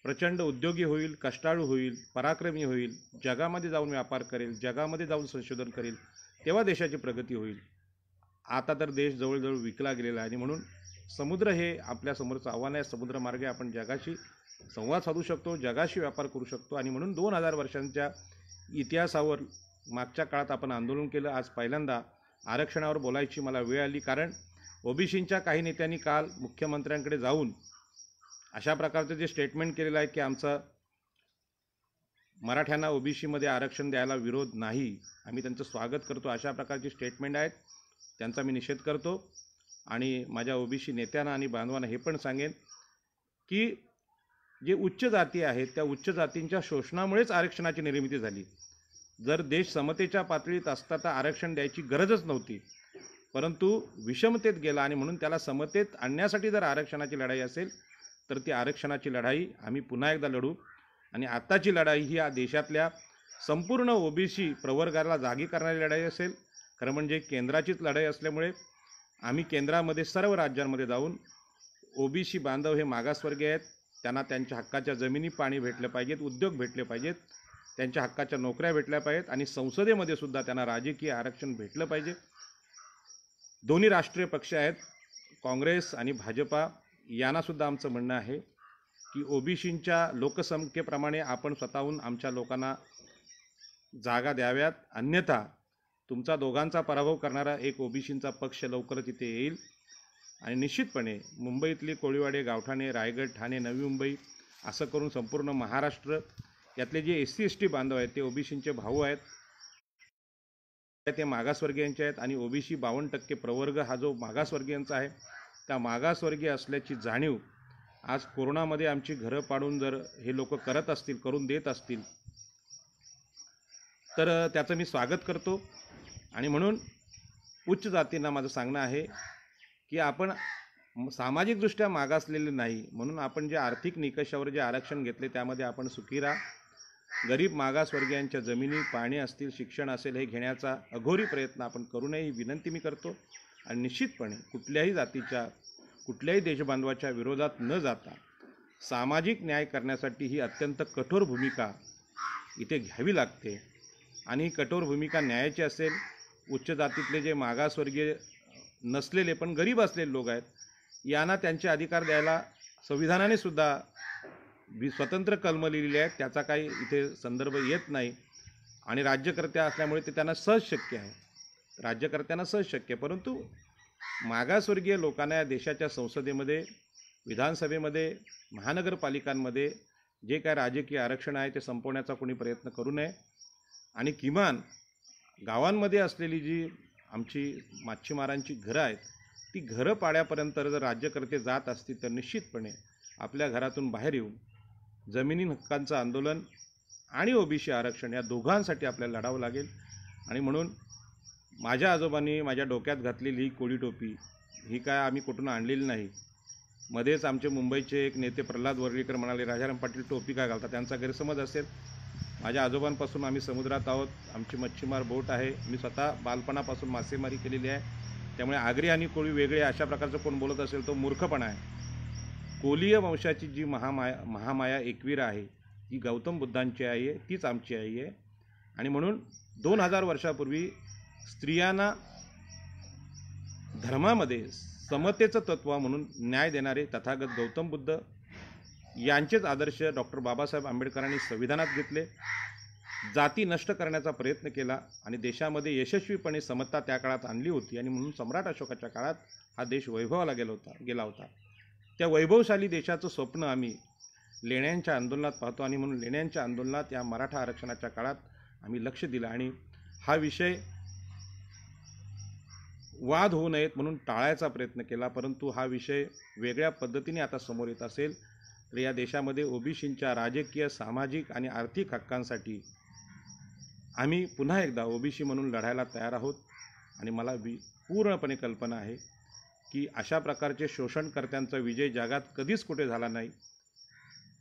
प्रचंड उद्योगी होईल, कष्टाळू होईल, पराक्रमी होईल, जगामध्ये जाऊन व्यापार करेल, जगामध्ये जाऊन संशोधन करेल, तेव्हा देशाची प्रगती होईल. आता तर देश जवळजवळ विकला गेलेला आहे. आणि म्हणून समुद्र हे आपल्यासमोरचं आव्हान आहे. समुद्रमार्गे आपण जगाशी संवाद साधू शकतो, जगाशी व्यापार करू शकतो. आणि म्हणून 2000 वर्षांच्या इतिहासावर मागच्या काळात आपण आंदोलन केलं. आज पहिल्यांदा आरक्षणावर बोलायची मला वेळ आली, कारण ओबीसींच्या काही नेत्यांनी काल मुख्यमंत्र्यांकडे जाऊन अशा प्रकारचं जे स्टेटमेंट केलेलं आहे की आमचं मराठ्यांना ओबीसीमध्ये आरक्षण द्यायला विरोध नाही, आम्ही त्यांचं स्वागत करतो, अशा प्रकारची स्टेटमेंट आहेत. त्यांचा मी निषेध करतो. आणि माझ्या ओबीसी नेत्यांना आणि बांधवांना हे पण सांगेन की जे उच्च जाती आहेत, त्या उच्च जातींच्या शोषणामुळेच आरक्षणाची निर्मिती झाली. जर देश समतेच्या पातळीत असता तर आरक्षण द्यायची गरजच नव्हती, परंतु विषमतेत गेला. आणि म्हणून त्याला समतेत आणण्यासाठी जर आरक्षणाची लढाई असेल तर ती आरक्षणाची लढाई आम्ही पुन्हा एकदा लढू. आणि आत्ताची लढाई ही या देशातल्या संपूर्ण ओबीसी प्रवर्गाला जागी करणारी लढाई असेल. खरं म्हणजे केंद्राचीच लढाई असल्यामुळे आम्ही केंद्रामध्ये सर्व राज्यांमध्ये जाऊन ओबीसी बांधव हे मागासवर्गीय आहेत, त्यांना त्यांच्या हक्काच्या जमिनी, पाणी भेटलं पाहिजेत, उद्योग भेटले पाहिजेत, त्यांच्या हक्काच्या नोकऱ्या भेटल्या पाहिजेत आणि संसदेमध्ये सुद्धा त्यांना राजकीय आरक्षण भेटलं पाहिजे. दोन्ही राष्ट्रीय पक्ष आहेत, काँग्रेस आणि भाजपा, यांनासुद्धा आमचं म्हणणं आहे की ओबीसींच्या लोकसंख्येप्रमाणे आपण स्वतःहून आमच्या लोकांना जागा द्याव्यात, अन्यथा तुमचा दोघांचा पराभव करणारा एक ओबीसींचा पक्ष लवकरच इथे येईल. आणि निश्चितपणे मुंबईतली कोळीवाडे, गावठाणे, रायगड, ठाणे, नवी मुंबई असं करून संपूर्ण महाराष्ट्र यातले जे SC ST बांधव आहेत ते ओबीसींचे भाऊ आहेत, ते मागासवर्गीयांचे आहेत. आणि ओबीसी 52% प्रवर्ग हा जो मागासवर्गीयांचा आहे, त्या मागासवर्गीय असल्याची जाणीव आज कोरोनामध्ये आमची घरं पाडून जर हे लोक करत असतील, करून देत असतील, तर त्याचं मी स्वागत करतो. आणि म्हणून उच्च जातींना माझं सांगणं आहे की आपण सामाजिकदृष्ट्या मागासलेले नाही, म्हणून आपण जे आर्थिक निकषावर जे आरक्षण घेतले त्यामध्ये आपण सुखी राहा. गरीब मागासवर्गीयांच्या जमिनी, पाणी असतील, शिक्षण असेल, हे घेण्याचा अघोरी प्रयत्न आपण करू नये, ही विनंती मी करतो. आणि निश्चितपणे कुठल्याही जातीच्या, कुठल्याही देशबांधवाच्या विरोधात न जाता सामाजिक न्याय करण्यासाठी ही अत्यंत कठोर भूमिका इथे घ्यावी लागते. आणि ही कठोर भूमिका न्यायाची असेल. उच्च जातीतले जे मागासवर्गीय नसलेले पण गरीब असलेले लोक आहेत, यांना त्यांचे अधिकार द्यायला संविधानाने सुद्धा स्वतंत्र कलमं लिहिलेली आहेत, त्याचा काही इथे संदर्भ येत नाही. आणि राज्यकर्ते असल्यामुळे ते त्यांना सहज शक्य आहे, राज्यकर्त्यांना सहज शक्य आहे. परंतु मागासवर्गीय लोकांना या देशाच्या संसदेमध्ये, विधानसभेमध्ये, महानगरपालिकांमध्ये जे काय राजकीय आरक्षण आहे ते संपवण्याचा कोणी प्रयत्न करू नये. आणि किमान गावांमध्ये असलेली जी आमची मच्छीमारांची घरं आहेत, ती घरं पाड्यापर्यंत जर राज्यकर्ते जात असतील तर निश्चितपणे आपल्या घरातून बाहेर येऊन जमिनी हक्कांचं आंदोलन आणि ओबीसी आरक्षण या दोघांसाठी आपल्याला लढावं लागेल. आणि म्हणून माझ्या आजोबांनी माझ्या डोक्यात घातलेली ही कोळी टोपी ही काय आम्ही कुठून आणलेली नाही. मध्येच आमचे मुंबईचे एक नेते प्रल्हाद वर्लीकर म्हणाले, राजाराम पाटील टोपी काय घालतात, त्यांचा गैरसमज असेल. माझ्या आजोबांपासून आम्ही समुद्रात आहोत, आमची मच्छीमार बोट आहे, मी स्वतः बालपणापासून मासेमारी केलेली आहे. त्यामुळे आगरी आणि कोळी वेगळे अशा प्रकारचं कोण बोलत असेल तो मूर्खपणा आहे. कोलीय वंशाची जी महामाया एकवीर आहे ती गौतम बुद्धांची आई आहे, तीच आमची आई आहे. आणि म्हणून 2000 वर्षापूर्वी स्त्रियांना धर्मामध्ये समतेचं तत्व म्हणून न्याय देणारे तथागत गौतम बुद्ध यांचेच आदर्श डॉक्टर बाबासाहेब आंबेडकरांनी संविधानात घेतले. जाती नष्ट करण्याचा प्रयत्न केला आणि देशामध्ये यशस्वीपणे समता त्या काळात आणली होती. आणि म्हणून सम्राट अशोकाच्या काळात हा देश वैभवाला गेला होता. त्या वैभवशाली देशाचं स्वप्न आम्ही लेण्यांच्या आंदोलनात पाहतो. आणि म्हणून लेण्यांच्या आंदोलनात या मराठा आरक्षणाच्या काळात आम्ही लक्ष दिलं आणि हा विषय वाद होऊ नयेत म्हणून टाळायचा प्रयत्न केला. परंतु हा विषय वेगळ्या पद्धतीने आता समोर येत असेल तर या देशामध्ये ओबीसींच्या राजकीय, सामाजिक आणि आर्थिक हक्कांसाठी आम्ही पुन्हा एकदा ओबीसी म्हणून लढायला तयार आहोत. आणि मला पूर्णपणे कल्पना आहे की अशा प्रकारचे शोषणकर्त्यांचा विजय जगात कधीच कुठे झाला नाही.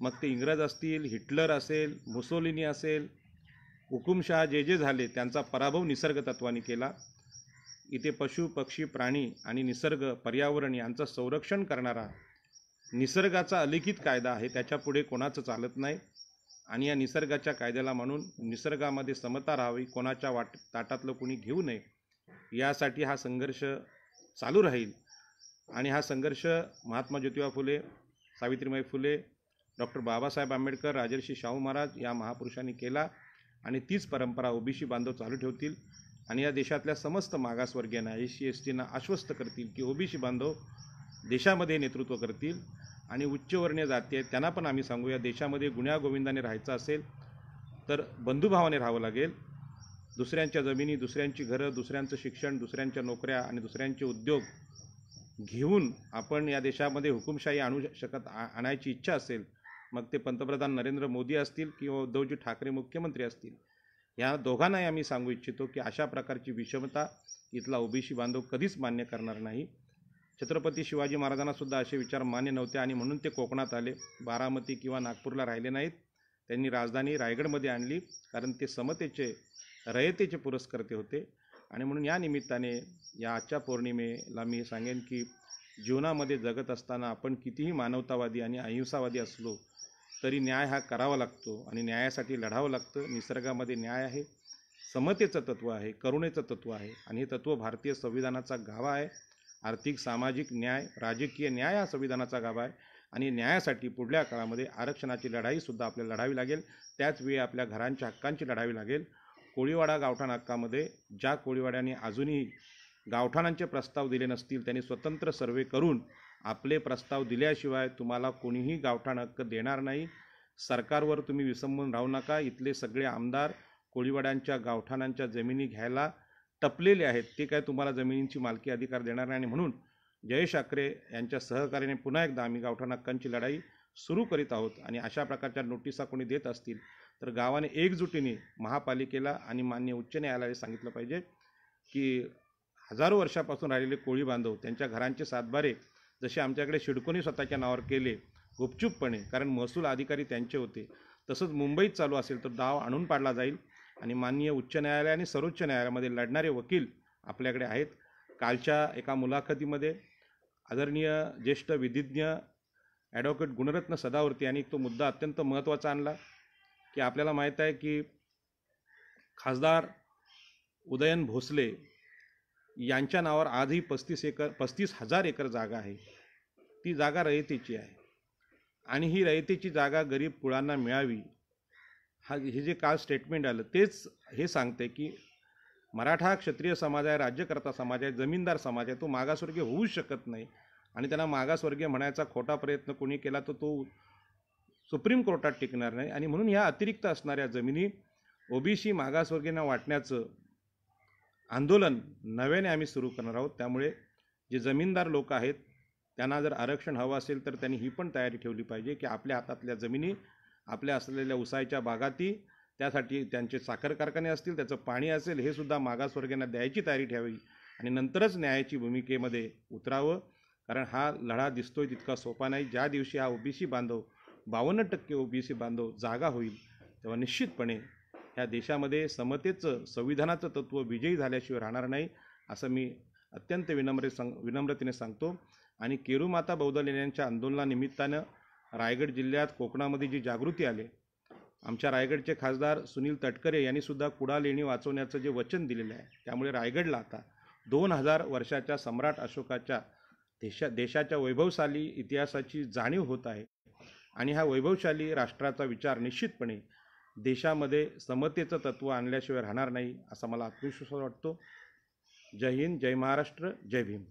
मग ते इंग्रज असतील, हिटलर असेल, मुसोलिनी असेल, हुकुमशहा जे झाले त्यांचा पराभव निसर्गतत्वाने केला. इथे पशु, पक्षी, प्राणी आणि निसर्ग, पर्यावरण यांचं संरक्षण करणारा निसर्गाचा अलिखित कायदा आहे, त्याच्या पुढे कोणाचं चालत नाही. आणि या निसर्गाच्या कायद्याला म्हणून निसर्गामध्ये समता राहावी, कोणाच्या ताटातलं कोणी घेऊ नये, यासाठी हा संघर्ष चालू राहील. आणि हा संघर्ष महात्मा ज्योतिबा फुले, सावित्रीबाई फुले, डॉक्टर बाबासाहेब आंबेडकर, राजर्षी शाहू महाराज या महापुरुषांनी केला. आणि तीच परंपरा ओबीसी बांधव चालू ठेवतील. आणि या देशातल्या समस्त मागासवर्गीयांना, SC STना आश्वस्त करतील की ओबीसी बांधव देशामध्ये नेतृत्व करतील. आणि उच्चवर्णीय जाती आहेत त्यांना पण आम्ही सांगू, या देशामध्ये गुण्यागोविंदाने राहायचं असेल तर बंधुभावाने राहावं लागेल. दुसऱ्यांच्या जमिनी, दुसऱ्यांची घरं, दुसऱ्यांचं शिक्षण, दुसऱ्यांच्या नोकऱ्या आणि दुसऱ्यांचे उद्योग घेऊन आपण या देशामध्ये हुकुमशाही आणायची इच्छा असेल, मग ते पंतप्रधान नरेंद्र मोदी असतील किंवा उद्धवजी ठाकरे मुख्यमंत्री असतील, या दोघांनाही आम्ही सांगू इच्छितो की अशा प्रकारची विषमता इथला ओबीसी बांधव कधीच मान्य करणार नाही. छत्रपती शिवाजी महाराजांनासुद्धा असे विचार मान्य नव्हते आणि म्हणून ते कोकणात आले, बारामती किंवा नागपूरला राहिले नाहीत. त्यांनी राजधानी रायगडमध्ये आणली, कारण ते समतेचे, रयतेचे पुरस्कर्ते होते. आणि म्हणून या निमित्ताने या आजच्या पौर्णिमेला मी सांगेन की जीवनामध्ये जगत असताना आपण कितीही मानवतावादी आणि अहिंसावादी असलो तरी न्याय हा करावा लागतो आणि न्यायासाठी लढावं लागतं. निसर्गामध्ये न्याय आहे, समतेचं तत्त्व आहे, करुणेचं तत्त्व आहे आणि हे तत्त्व भारतीय संविधानाचा गाभा आहे. आर्थिक, सामाजिक न्याय, राजकीय न्याय हा संविधानाचा गाभा आहे. आणि न्यायासाठी पुढल्या काळामध्ये आरक्षणाची लढाईसुद्धा आपल्याला लढावी लागेल. त्याचवेळी आपल्या घरांच्या हक्कांची लढावी लागेल. कोळीवाडा गावठाण हक्कामध्ये ज्या कोळीवाड्यांनी अजूनही गावठाणांचे प्रस्ताव दिले नसतील त्यांनी स्वतंत्र सर्वे करून आपले प्रस्ताव दिल्याशिवाय तुम्हाला कोणीही गावठाण हक्क देणार नाही. सरकारवर तुम्ही विसंबून राहू नका. इथले सगळे आमदार कोळीवाड्यांच्या, गावठाणांच्या जमिनी घ्यायला टपलेले आहेत, ते काय तुम्हाला जमिनींची मालकी अधिकार देणार नाही. आणि म्हणून जयेश ठाकरे यांच्या सहकार्याने पुन्हा एकदा आम्ही गावठाण हक्कांची लढाई सुरू करीत आहोत. आणि अशा प्रकारच्या नोटिसा कोणी देत असतील तर गावाने एकजुटीने महापालिकेला आणि मान्य उच्च न्यायालयाला सांगितलं पाहिजे की हजारो वर्षापासून राहिलेले कोळी बांधव त्यांच्या घरांचे सातबारे जसे आमच्याकडे सिडकोने स्वतःच्या नावावर केले गुपचूपपणे, कारण महसूल अधिकारी त्यांचे होते, तसंच मुंबईत चालू असेल तर डाव आणून पाडला जाईल. आणि माननीय उच्च न्यायालय आणि सर्वोच्च न्यायालयामध्ये लढणारे वकील आपल्याकडे आहेत. कालच्या एका मुलाखतीमध्ये आदरणीय ज्येष्ठ विधिज्ञ ॲडव्होकेट गुणरत्न सदावर्ती यांनी तो मुद्दा अत्यंत महत्त्वाचा आणला की आपल्याला माहीत आहे की खासदार उदयन भोसले यांच्या नावावर आजही 35,000 एकर जागा आहे. ती जागा रयतेची आहे आणि ही रयतेची जागा गरीब कुळांना मिळावी हे जे काल स्टेटमेंट आलं तेच हे सांगते की मराठा क्षत्रिय समाज आहे, राज्यकर्ता समाज आहे, जमीनदार समाज आहे, तो मागासवर्गीय होऊच शकत नाही. आणि त्यांना मागासवर्गीय म्हणायचा खोटा प्रयत्न कोणी केला तर तो सुप्रीम कोर्टात टिकणार नाही. आणि म्हणून ह्या अतिरिक्त असणाऱ्या जमिनी ओबीसी मागासवर्गीयांना वाटण्याचं आंदोलन नव्याने आम्ही सुरू करणार आहोत. त्यामुळे जे जमीनदार लोक आहेत त्यांना जर आरक्षण हवं असेल तर त्यांनी ही पण तयारी ठेवली पाहिजे की आपल्या हातातल्या जमिनी, आपल्या असलेल्या उसाच्या बागाती, त्यासाठी त्यांचे साखर कारखाने असतील, त्याचं पाणी असेल, हे सुद्धा मागासवर्गीयांना द्यायची तयारी ठेवावी आणि नंतरच न्यायाची भूमिकेमध्ये उतरावं. कारण हा लढा दिसतोय तितका सोपा नाही. ज्या दिवशी हा ओबीसी बांधव 52% ओबीसी बांधव जागा होईल तेव्हा निश्चितपणे ह्या देशामध्ये समतेचं, संविधानाचं तत्त्व विजयी झाल्याशिवाय राहणार नाही, असं मी अत्यंत विनम्रतेने सांगतो. आणि केरूमाता बौद्ध लेण्यांच्या आंदोलनानिमित्तानं रायगड जिल्ह्यात, कोकणामध्ये जी जागृती आली, आमच्या रायगडचे खासदार सुनील तटकरे यांनी सुद्धा कुडा लेणी वाचवण्याचं जे वचन दिलेलं आहे, त्यामुळे रायगडला आता 2000 वर्षाच्या सम्राट अशोकाच्या देशाच्या वैभवशाली इतिहासाची जाणीव होत आहे. आणि हा वैभवशाली राष्ट्राचा विचार निश्चितपणे देशामध्ये समतेचं तत्त्व आणल्याशिवाय राहणार नाही, असा मला आत्मविश्वास वाटतो. जय हिंद, जय महाराष्ट्र, जय भीम.